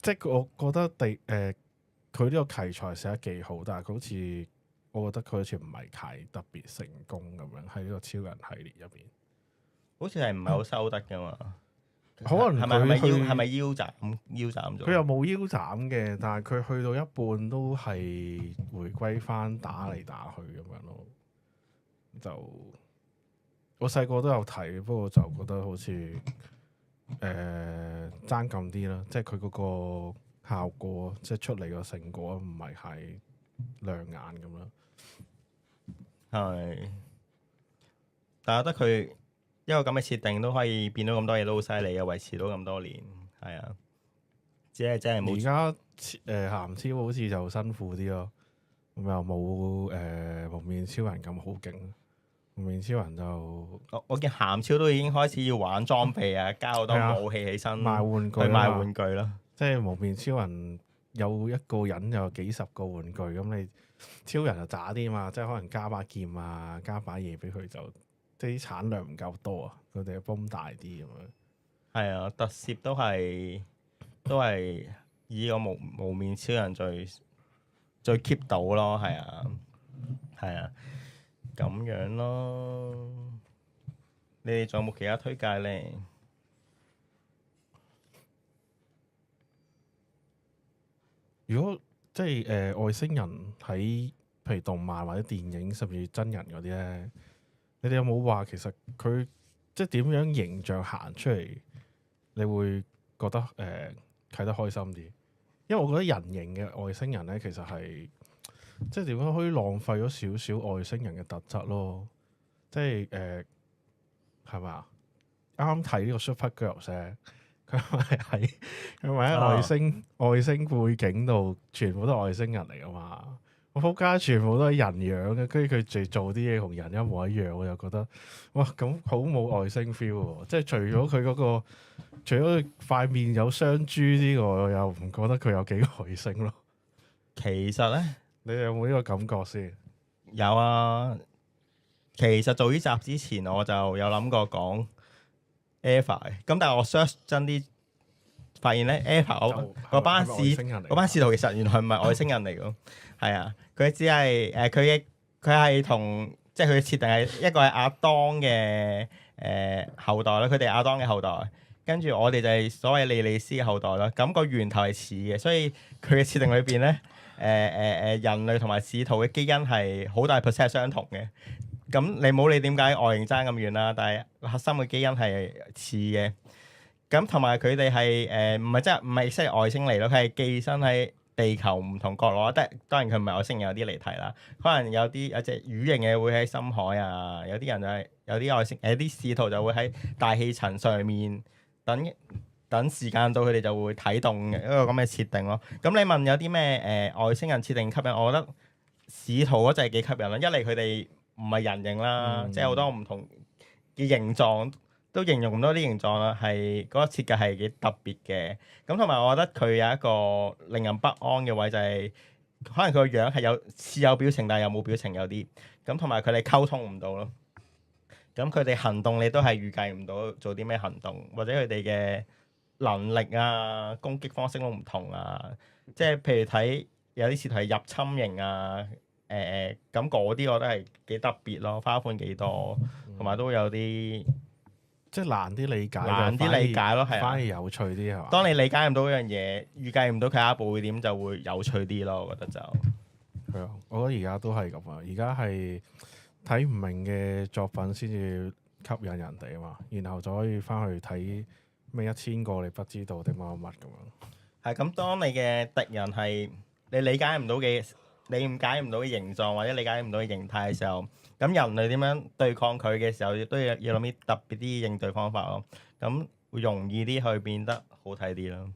即係我覺得佢呢個題材寫得幾好，但係佢好似我覺得佢好似唔係太特別成功咁樣喺呢個超人系列入邊。好似係唔係好收得噶嘛？可能係咪腰斬咗？佢又冇腰斬嘅，但係佢去到一半都係回歸翻打嚟打去咁樣咯。就我細個都有睇，不過就覺得好似爭咁啲啦，即係佢嗰個效果，即係出嚟個成果唔係太亮眼咁啦。係，但係我覺得佢一個咁嘅設定都可以變到咁多嘢都好犀利啊！維持到咁多年，係啊，只係真係冇。而家鹹超好似就辛苦啲咯，咁又冇蒙面超人咁好勁。蒙面超人就我見鹹超都已經開始要玩裝備啊，加好多武器起身，賣玩具，去賣玩具咯。即係蒙面超人有一個人有幾十個玩具，咁你超人就渣啲嘛，即係可能加把劍啊，加把嘢俾佢就，即係啲產量唔夠多啊，佢哋嘅泵大啲咁樣。係啊，特攝都係以個無面超人最 keep 到咯，係啊，係啊，咁樣咯。你哋仲有冇其他推介咧？如果即係外星人喺譬如動漫或者電影甚至真人嗰啲咧，你哋有冇話其實佢即係點樣形象行出嚟，你會覺得睇得開心啲？因為我覺得人形嘅外星人咧，其實係即係點樣可以浪費咗少少外星人嘅特質咯？即係係咪啊？啱啱睇呢個 Super Girls 咧。佢咪喺外星背景度，全部都係外星人嚟噶嘛？我仆街，全部都係人樣嘅，跟住佢做啲嘢同人一模一樣，我就覺得哇，咁好冇外星 feel 喎！即係除咗佢嗰個，除咗佢塊面有雙珠之外，我又唔覺得佢有幾外星咯。其實咧，你哋有冇呢個感覺先？有啊。其實做呢集之前，我就有諗過講 Eva 嘅，咁但係我 search 真啲，發現咧 Eva 嗰班使徒其實原來唔係外星人嚟嘅，係啊，佢只係佢係同即係佢嘅設定係一個係亞當嘅後代啦，佢哋係亞當嘅後代，跟住我哋就係所謂莉莉絲嘅後代啦。咁個源頭係似嘅，所以佢嘅設定裏邊咧，人類同埋使徒嘅基因係好大 percent 係相同嘅。咁你冇理點解外形爭咁遠啦，但係核心嘅基因係似嘅。咁同埋佢哋係唔係即係外星嚟咯，佢係寄生喺地球唔同角落。當然佢唔係外星人，有啲離題啦。可能有隻魚形嘅會喺深海啊，有啲人就係有啲外星啲使徒就會喺大氣層上面等時間到，佢哋就會啟動嘅一個咁嘅設定咯。咁你問有啲咩外星人設定吸引？我覺得使徒嗰隻係幾吸引啦。一嚟佢哋唔係人形啦，即係好多唔同嘅形狀都形容唔到啲形狀啦，係嗰個設計係幾特別嘅。咁同埋我覺得佢有一個令人不安嘅位就係，可能佢個樣係似有表情，但係又冇表情有啲。咁同埋佢哋溝通唔到咯。咁佢哋行動你都係預計唔到做啲咩行動，或者佢哋嘅能力啊、攻擊方式都唔同啊。即係譬如睇有啲似係入侵型啊。咁嗰啲我覺得係幾特別咯，花款幾多，同埋都有啲即係難啲理解咯，係反而有趣啲係嘛？當你理解唔到嗰樣嘢，預計唔到佢下一步會點，就會有趣啲咯。我覺得就係啊，我覺得而家都係咁啊，而家係睇唔明嘅作品先至吸引人哋啊嘛，然後就可以翻去睇咩1000個你不知道的乜乜乜咁樣。係咁，當你嘅敵人係你理解唔到嘅。你理解唔到嘅形狀或者理解唔到嘅形態嘅時候，咁人類點樣對抗佢嘅時候，亦都要諗啲特別啲應對方法咯。咁會容易啲去變得好睇啲咯。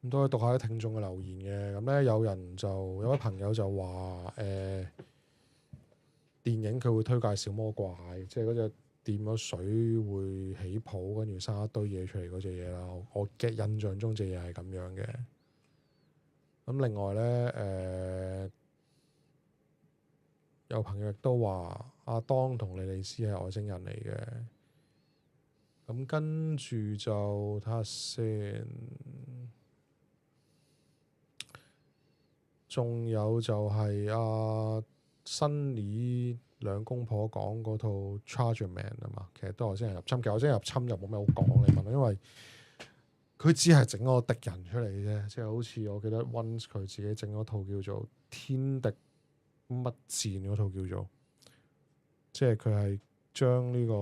咁都可以讀下啲聽眾嘅留言嘅。咁咧有位朋友就話電影佢會推介小魔怪，即係嗰隻掂咗水會起泡，跟住生一堆嘢出嚟嗰隻嘢啦。我嘅印象中隻嘢係咁樣嘅。咁另外咧有朋友亦都話阿當同莉莉絲係外星人嚟嘅。咁跟住就睇下先，仲有就係新年兩公婆講嗰套 Chargerman 啊嘛，其實都係外星人入侵。其實外星人入侵又冇咩好講，你問我，因為佢只係整個敵人出嚟啫，即係好似我記得 Once 佢自己整嗰套叫做《天敵乜戰》嗰套叫做，即係佢係將呢個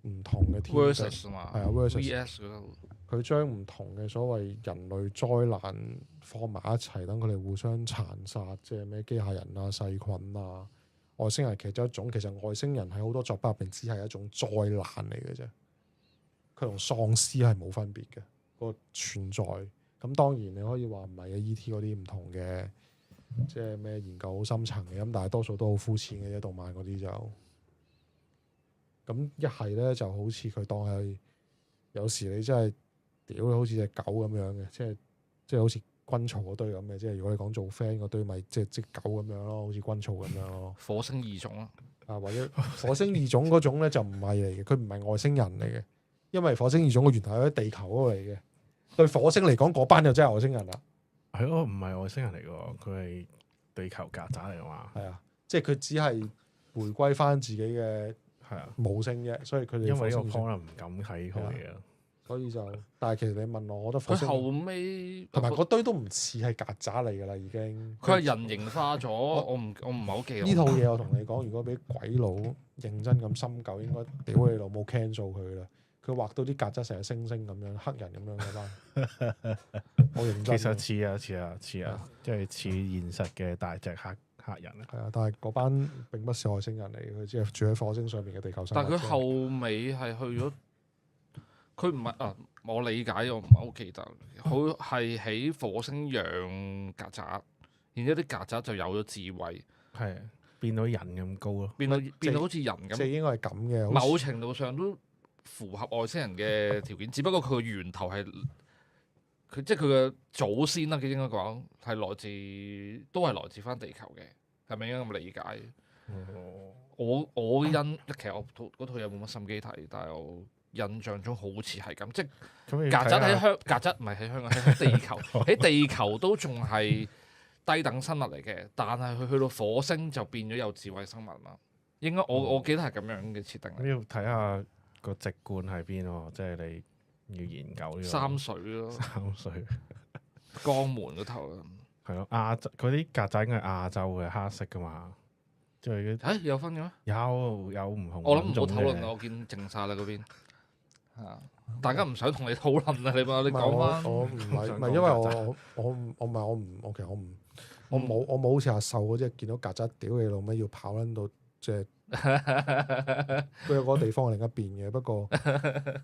唔同嘅天敵 versus 啊嘛，係啊 versus VS 嗰度佢將唔同嘅所謂人類災難放埋一齊，等佢哋互相殘殺，即係咩機械人啊、細菌啊、外星人其中一種。其實外星人喺好多作品入邊只係一種災難嚟嘅啫，佢同喪屍係冇分別嘅個存在。咁當然你可以話唔係嘅 E.T. 嗰啲唔同嘅，即係咩研究好深層嘅，咁但係多數都好膚淺嘅啫。動漫嗰啲就咁一係咧，就好似佢當係有時你真係。屌，好似隻狗咁樣嘅，即係好似軍曹嗰堆咁嘅。即係如果你講做 friend 嗰堆，咪即係隻狗咁樣咯，好似軍曹咁樣咯。火星異種啊，或者火星異種嗰種咧就唔係嚟嘅，佢唔係外星人嚟嘅，因為火星異種個源頭喺地球嗰度嚟嘅。對火星嚟講，嗰班就真係外星人啦。係咯，唔係外星人嚟嘅，佢係地球曱甴嚟嘅嘛。係啊，即係佢只係回歸翻自己嘅係啊母星啫，所以佢哋因為呢個可能唔敢睇佢嘅。所以就，但係其實你問我，我覺得火星佢後尾同埋嗰堆都唔似係曱甴嚟㗎啦，已經。佢係人形化咗，我唔係好記得呢套嘢我同你講，如果俾鬼佬認真咁深究，應該屌你老母 cancel 佢啦。佢畫到啲曱甴成日星星咁樣，黑人咁樣嗰班，我認真。其實似啊，即係似現實嘅大隻黑人啊。係啊，但係嗰班並不是外星人嚟嘅，佢只係住喺火星上面嘅地球生物。但係佢後尾係去咗。佢唔係啊！我理解我唔係好記得，佢係喺火星養曱甴，然之後啲曱甴就有咗智慧，係變到人咁高咯，變到好似人咁。即係應該係咁嘅。某程度上都符合外星人嘅條件，只不過佢個源頭係佢即係佢嘅祖先啦，佢應該講係都係來自翻地球嘅，係咪應該咁理解？我其實我嗰套嘢冇乜心機睇，但係我印象中好似係咁，即係曱甴唔係喺香港，喺地球，喺地球都仲係低等生物嚟嘅，但係佢去到火星就變咗有智慧生物啦。應該我記得係咁樣嘅設定。你要睇下個籍貫喺邊喎，即係你要研究呢個。三水咯，三水江門嗰頭。係咯，亞洲嗰啲曱甴應該係亞洲嘅黑色噶嘛，即係有分嘅咩？有唔同。我諗唔好討論啦，我見靜晒啦嗰邊。大家唔想同你討論啊！你講翻。我唔係，因為我其實我冇好似阿秀嗰隻見到曱甴屌你老味要跑撚到即係，佢有嗰個地方係另一邊嘅。不過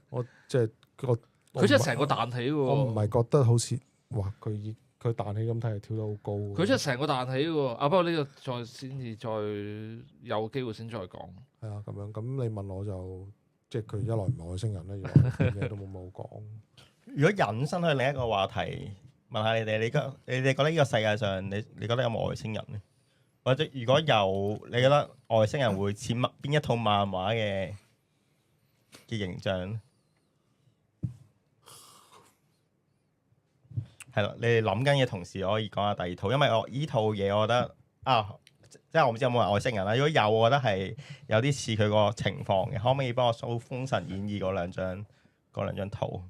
我即係佢真係成個彈起喎！我唔係覺得好似哇佢彈起咁睇係跳得好高。佢真係成個彈起喎！不過呢個再有機會先再講。係啊，咁樣咁你問我就。即係佢一來唔係外星人咧，二來咩都冇講。如果引申去另一個話題，問下你哋，你哋覺得呢個世界上，你覺得有冇外星人咧？或者如果有，你覺得外星人會似邊一套漫畫嘅形象咧？係啦，你哋諗緊嘅同時，我可以講下第二套，因為我依套嘢，我覺得即係我唔知有冇人外星人啦。如果有，我覺得係有啲似佢個情況嘅。可唔可以幫我搜《封神演義》嗰兩張圖？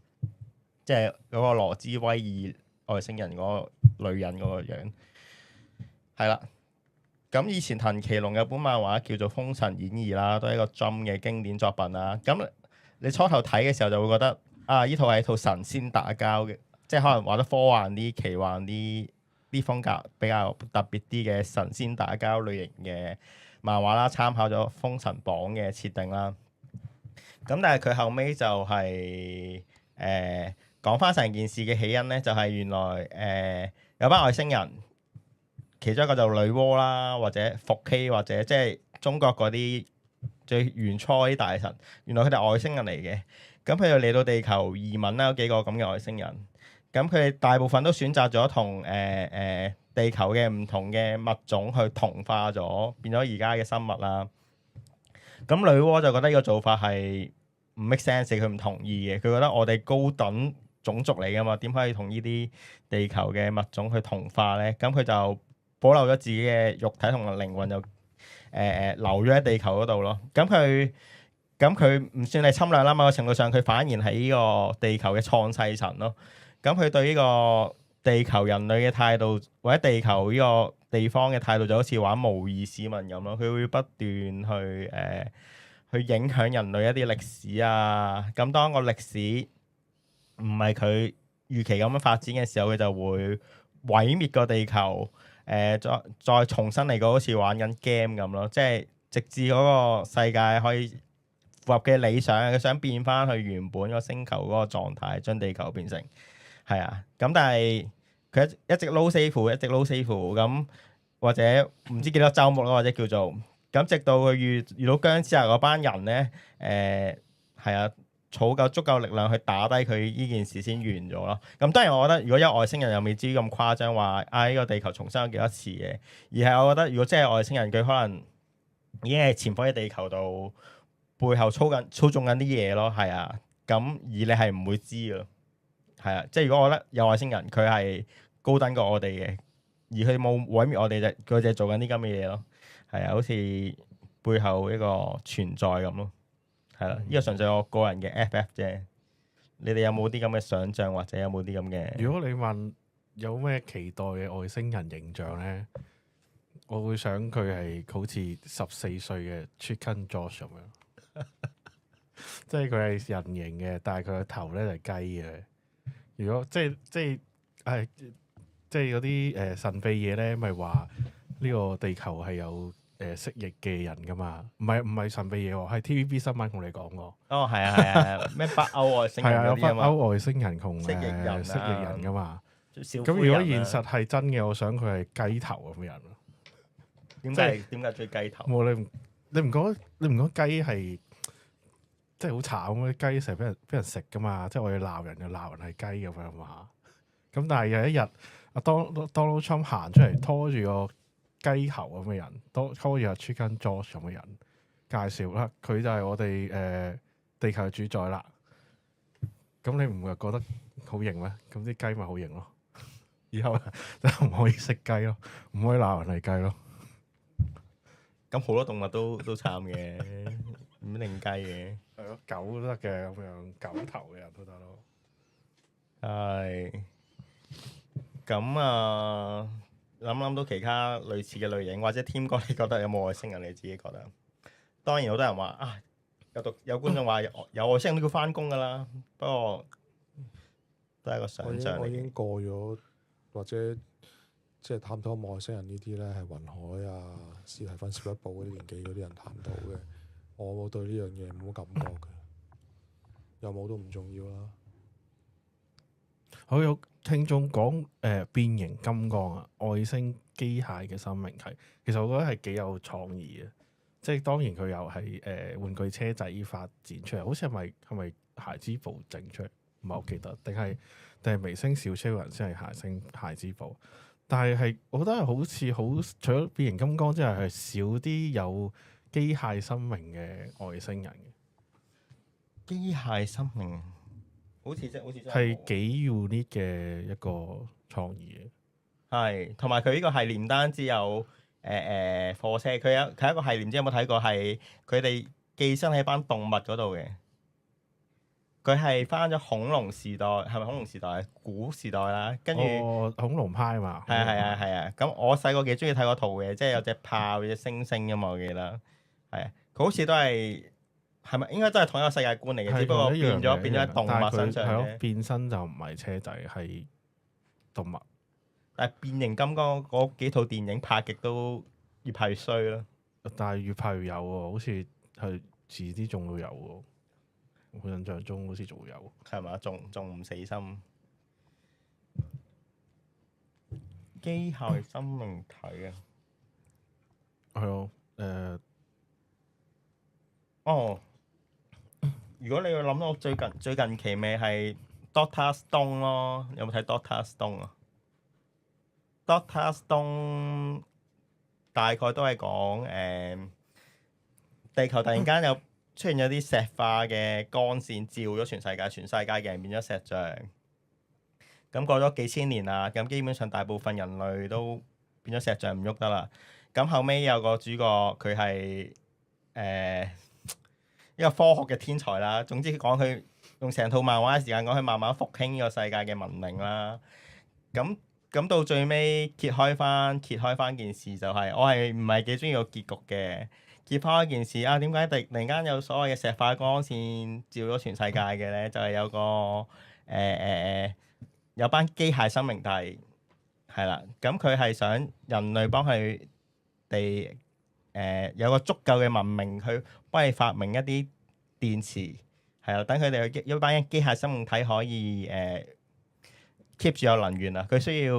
即係嗰個羅茲威爾外星人嗰個女人嗰個樣。係啦。咁以前藤崎龍有本漫畫叫做《封神演義》啦，都係一個 Jump 嘅經典作品啦。咁你初頭睇嘅時候就會覺得呢套係一套神仙打交嘅，即係可能畫得科幻啲、奇幻啲。啲風格比較特別啲嘅神仙打交類型嘅漫畫啦，參考咗《封神榜》嘅設定啦。咁但係佢後尾就係講翻成件事嘅起因咧，就係原來有班外星人，其中一個就女媧啦，或者伏羲，或者即係中國嗰啲最原初啲大神，原來佢哋外星人嚟嘅。咁佢哋嚟到地球移民啦，有幾個咁嘅外星人。咁佢哋大部分都選擇咗同地地球嘅唔同嘅物種去同化咗，變咗而家嘅生物啦。咁女媧就覺得呢個做法係唔 make sense，佢唔同意嘅。佢覺得我哋高等種族嚟噶嘛，點可以同呢啲地球嘅物種去同化咧？咁佢就保留咗自己嘅肉體同埋靈魂，就留咗喺地球嗰度咯。咁佢唔算係侵略啦，某個程度上佢反而係呢個地球嘅創世神咯。咁佢對呢個地球人類嘅態度，或者地球呢個地方嘅態度，就好似玩模擬市民咁咯。佢會不斷去影響人類一啲歷史啊。咁當個歷史唔係佢預期咁樣發展嘅時候，佢就會毀滅個地球。再重新嚟過，好似玩緊 game 咁咯。即係直至嗰個世界可以符合嘅理想，佢想變翻去原本個星球嗰個狀態，將地球變成係啊。咁但係佢一直撈 safe，一直撈 safe 咁，或者唔知幾多週末咯，或者叫做咁，直到佢遇到僵屍嗰班人咧，係啊，儲夠足夠力量去打低佢呢件事先完咗咯。咁當然我覺得如果有外星人又未至於咁誇張話呢個地球重生咗幾多次嘅，而係我覺得如果真係外星人，佢可能已經係潛伏喺地球度。背後操縱緊啲嘢咯，係啊，咁而你係唔會知㗎，係啊，即係如果我覺得有外星人，佢係高等過我哋嘅，而佢冇毀滅我哋，佢就做緊啲咁嘅嘢咯，係啊，好似背後一個存在咁咯，係啦，呢個純粹我個人嘅 FF 啫，你哋有冇啲咁嘅想像，或者有冇啲咁嘅？如果你問有咩期待嘅外星人形象咧，我會想佢係好似14歲嘅 Chicken Josh 咁樣。即係佢係人形嘅，但係佢個頭咧就係雞嘅。如果即係嗰啲神秘嘢咧，咪話呢個地球係有蜥蜴嘅人噶嘛？唔係神秘嘢喎，係 TVB 新聞同你講過。哦，係啊，咩北歐外星人係啊，有北嗰啲啊嘛，歐外星人同蜥蜴人啊蜥蜴人噶嘛。咁咁如果現實係真嘅，我想佢係雞頭咁嘅人咯。點解追雞頭？冇你唔覺得雞係？即係好慘，啲雞成日俾人食噶嘛，即係我哋鬧人就鬧人係雞咁樣嘛。咁但係有一日，阿 Donald Trump 行出嚟拖住個雞頭咁嘅人，拖住阿 Chicken Josh 咁嘅人，介紹啦，佢就係我哋地球嘅主宰啦。咁你唔會覺得好型咩？咁啲雞咪好型咯。以後就唔可以食雞咯，唔可以鬧人係雞咯。咁好多動物都慘嘅，唔一定雞嘅。係咯，狗都得嘅，咁樣狗頭嘅人都得咯。係。咁啊，諗到其他類似嘅類型，或者添哥，你覺得有冇外星人？你自己覺得？當然好多人話啊，有觀眾話有外星人都要翻工㗎啦。不過都係一個想像嚟嘅。我已經過咗，或者即係探討外星人呢啲咧，係雲海啊、史提芬史匹堡嗰啲年紀嗰啲人探討嘅。我對呢樣嘢冇感覺嘅，有冇都唔重要啦。好，有聽眾講變形金剛啊，外星機械嘅生命體，其實我覺得係幾有創意嘅。即係當然佢又係玩具車仔發展出嚟，好似係咪孩之寶整出嚟？唔係好記得，定係微星小超人先係孩之寶？但係我覺得係好似除咗變形金剛之外，係少啲有機械生命嘅外星人嘅。機械生命好似真係幾 unique 嘅一個創意嘅。係，同埋佢呢個系列唔單止有貨車，佢係一個系列，唔知有冇睇過？係佢哋寄生喺班動物嗰度嘅。佢係翻咗恐龍時代，係咪恐龍時代？古時代啦，跟住恐龍派嘛。係啊。咁我細個幾中意睇嗰套嘅，即係有隻豹、有隻猩猩㗎嘛，我記得。係啊，佢好似都係咪應該都係同一個世界觀嚟嘅，只不過變咗喺動物身上嘅。變身就唔係車仔，係動物。但係變形金剛嗰幾套電影拍極都越拍越衰咯。但係越拍越有喎，好似係遲啲仲會有喎。我印象中好似仲會有。係嘛？仲唔死心？機械生命體啊！係咯，如果你要諗到最近期咪係 Doctor Stone 咯，有冇睇 Doctor Stone 啊？ Doctor Stone 大概都係講地球突然間有出現咗啲石化嘅光線照咗全世界，全世界嘅人變咗石像。咁過咗幾千年啦，咁基本上大部分人類都變咗石像唔喐得啦。咁後尾有個主角佢係一個科學嘅天才啦。總之講佢用成套漫畫嘅時間講佢慢慢復興呢個世界嘅文明啦。咁到最尾揭開翻件事就係、我係唔係幾中意個結局嘅。揭開一件事啊，點解突然間有所謂嘅石化光線照咗全世界嘅咧？就係、有個有班機械生命體係啦，咁佢係想人類幫佢哋有個足夠嘅文明去幫你發明一啲電池係啦，等佢哋一班機械生命體可以keep 住有能源啊！佢需要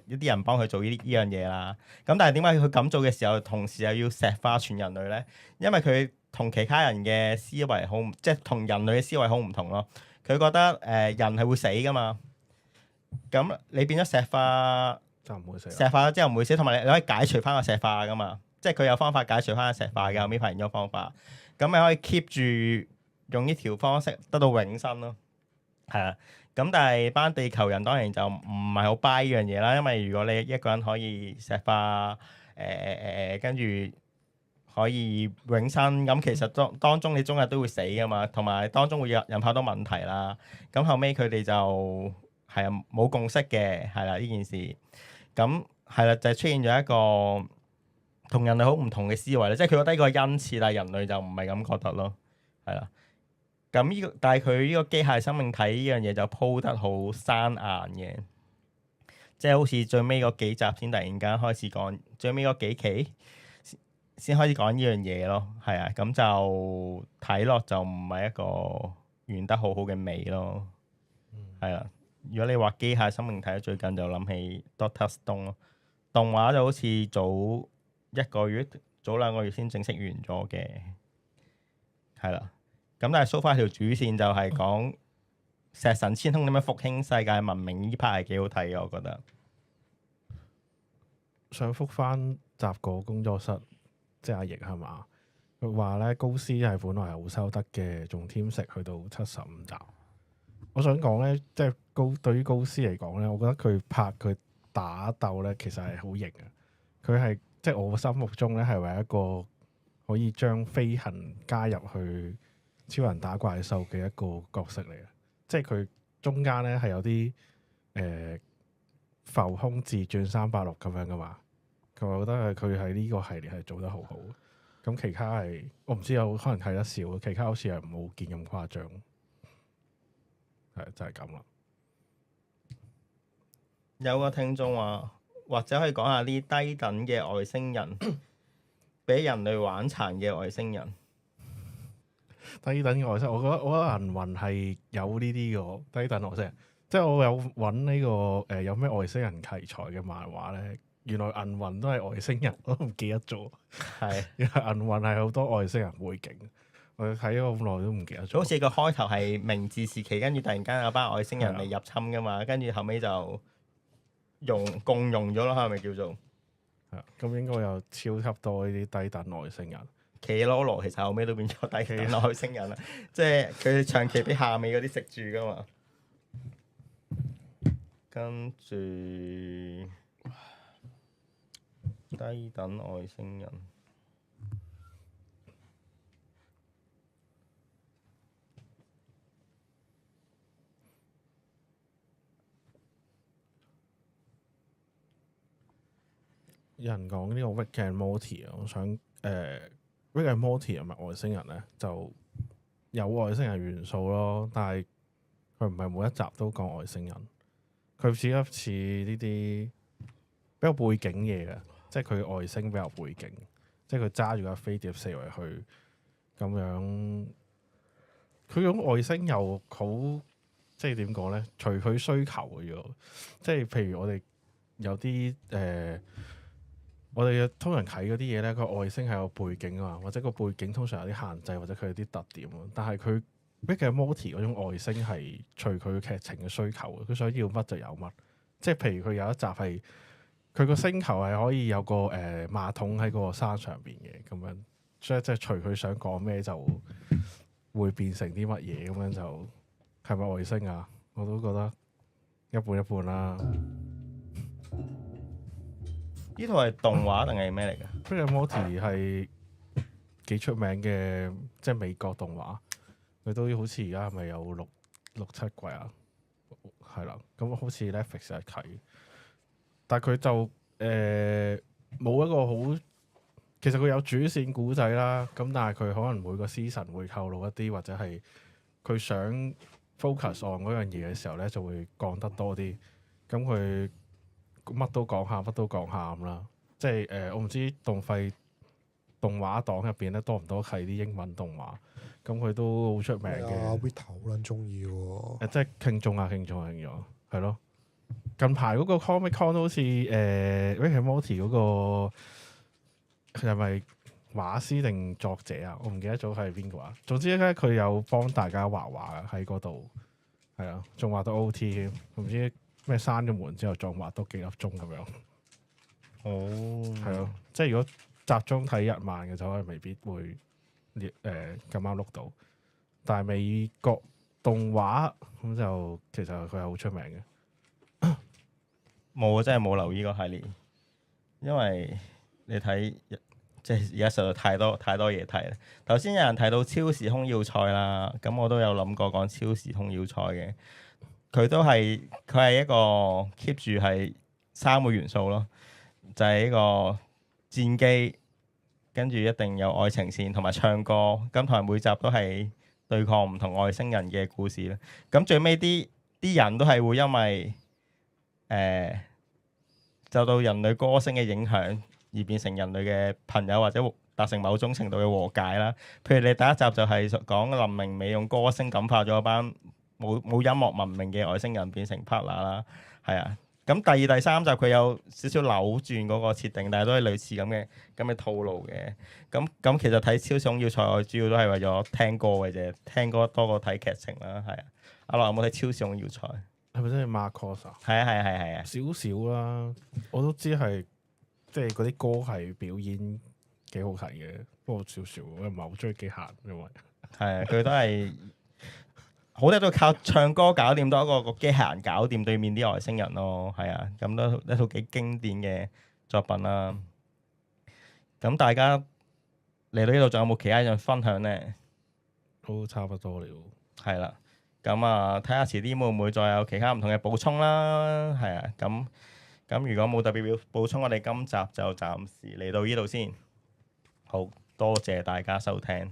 一啲人幫佢做呢樣嘢啦。咁但係點解佢咁做嘅時候，同時又要石化全人類咧？因為佢同其他人嘅思維好，即係同人類嘅思維好唔同咯。佢覺得人係會死噶嘛。咁你變咗石化就唔會死。石化咗之後唔會死，同埋你可以解除翻個石化噶嘛。即係佢有方法解除翻個石化嘅，後尾發現咗方法。咁你可以 keep 住用呢條方式得到永生咯。係啊。咁但係班地球人當然就唔係好 buy 呢樣嘢啦，因為如果你一個人可以石化跟住可以永生，咁其實當中你終日都會死噶嘛，同埋當中會引發好多問題啦。咁後尾佢哋就係啊冇共識嘅，係啦呢件事。咁係啦，就係出現咗一個同人類好唔同嘅思維咧，即係佢覺得呢個係恩賜，但係人類就唔係咁覺得咯，係啦。咁呢個，但係佢呢個機械生命體呢樣嘢就鋪得好生硬嘅，即係好似最尾嗰幾集先突然間開始講，最尾嗰幾期先開始講呢樣嘢咯，係啊，咁就睇落就唔係一個完得好好嘅尾咯，係啦。如果你話機械生命體，最近就諗起 Doctor Stone 咯，動畫就好似早兩個月先正式完咗嘅，係啦。咁但係 so far 條主線就係講石神千空點樣復興世界文明，呢 part 係幾好睇嘅，我覺得。想覆翻雜果工作室，即係阿奕係嘛？佢話咧高斯係本來係好收得嘅，仲添食去到75集。我想講咧，即係對於高斯嚟講咧，我覺得佢拍佢打鬥咧，其實係好型嘅。佢係即係我心目中咧係為一個可以將飛行加入去超人打怪獸嘅一個角色嚟嘅，即係佢中間咧係有啲浮空自轉360咁樣噶嘛，我覺得佢喺呢個系列係做得好好。咁其他係我唔知，有可能睇得少，其他好似係冇見咁誇張，係就係咁啦。有個聽眾話，或者可以講下啲低等嘅外星人俾人類玩殘嘅外星人。低等嘅外星，我覺得銀魂係有呢啲嘅低等外星人，即係我有揾呢個有咩外星人題材嘅漫畫咧，原來銀魂都係外星人，我都唔記得咗。係，原來銀魂係好多外星人背景，我睇咗好耐都唔記得咗。好似個開頭係明治時期，跟住突然間有班外星人嚟入侵噶嘛，跟住後尾就共融咗咯，係咪叫做？係，咁應該有超級多呢啲低等外星人。企羅羅其實後尾都變咗低等外星人啦，即係佢長期俾下尾嗰啲食住噶嘛。跟住低等外星人，有人講呢個 Rick and Morty 啊，我想Rick and Morty 係咪外星人咧？就有外星人元素咯，但係佢唔係每一集都講外星人，佢似一似呢啲比較背景嘢嘅，即係佢外星比較背景，即係佢揸住架飛碟四圍去咁樣。佢種外星又好，即係點講咧？隨佢需求嘅啫，即係譬如我哋有啲我哋通常睇嗰啲嘢咧，個外星係有背景啊嘛，或者個背景通常有啲限制，或者佢有啲特點啊。但係佢 Rick and Morty 嗰種外星係隨佢劇情嘅需求，佢想要乜就有乜。即係譬如佢有一集係佢個星球係可以有個馬桶喺嗰個山上邊嘅咁樣，即係隨佢想講咩就會變成啲乜嘢咁樣就係咪外星啊？我都覺得一半一半啦。呢套係動畫定係咩嚟㗎？ Rick and Morty 係幾出名嘅，即係美國動畫，佢都好似而家係咪有六七季啊？係啦，咁好似 Netflix 係睇，但係佢就冇一個好，其實佢有主線故仔啦，咁但係佢可能每個 season 會透露一啲，或者係佢想 focus on 嗰樣嘢嘅時候咧，就會講得多啲。咁佢乜都講下，乜都講下咁啦。即係我唔知動畫檔入邊咧多唔多係啲英文動畫，咁佢都好出名嘅。Vita 好撚中意喎。即係傾中，係咯。近排嗰個 Comic Con 都好似Rick and Morty 嗰個係咪畫師定作者啊？我唔記得咗係邊個啊。總之咧，佢有幫大家畫畫喺嗰度，係啊，仲畫到 OT 添。唔知咩閂咗門之後，仲畫多幾粒鐘咁樣。哦，係咯，即係如果集中睇日漫嘅就可能未必會咁啱碌到，但係美國動畫咁就其實佢係好出名嘅。冇啊，真係冇留意個系列，因為你睇即係而家實在太多嘢睇啦。頭先有人提到超時空要塞啦，咁我都有諗過講超時空要塞嘅，佢係一個 keep 住係3個元素咯，就係呢個戰機，跟住一定有愛情線同埋唱歌，咁同埋每集都係對抗唔同外星人嘅故事啦。咁最尾啲人都係會因為受到人類歌聲嘅影響而變成人類嘅朋友，或者達成某種程度嘅和解啦。譬如你第一集就係講林明美用歌聲感化咗一班冇音樂文明嘅外星人變成 partner 啦，係啊。咁第二、第三集佢有少少扭轉嗰個設定，但係都係類似咁嘅套路嘅。咁其實睇超時空要塞，我主要都係為咗聽歌嘅啫，聽歌多過睇劇情啦，係啊。阿樂有冇睇超時空要塞？係咪真係 Marcos 啊？係啊，少少啦，我都知係即係嗰啲歌係表演幾好睇嘅，不過少少，我又唔係好中意機械，因為係啊，佢都係好多都靠唱歌搞掂，多過個機械人搞掂對面啲外星人咯。係啊，咁都一套幾經典嘅作品啦。咁大家嚟到呢度仲有冇其他嘢分享呢？都差不多了。係啦。咁啊，睇下遲啲會唔會再有其他唔同嘅補充啦，係啊，咁如果冇特別補充，我哋今集就暫時嚟到呢度先。好多謝大家收聽。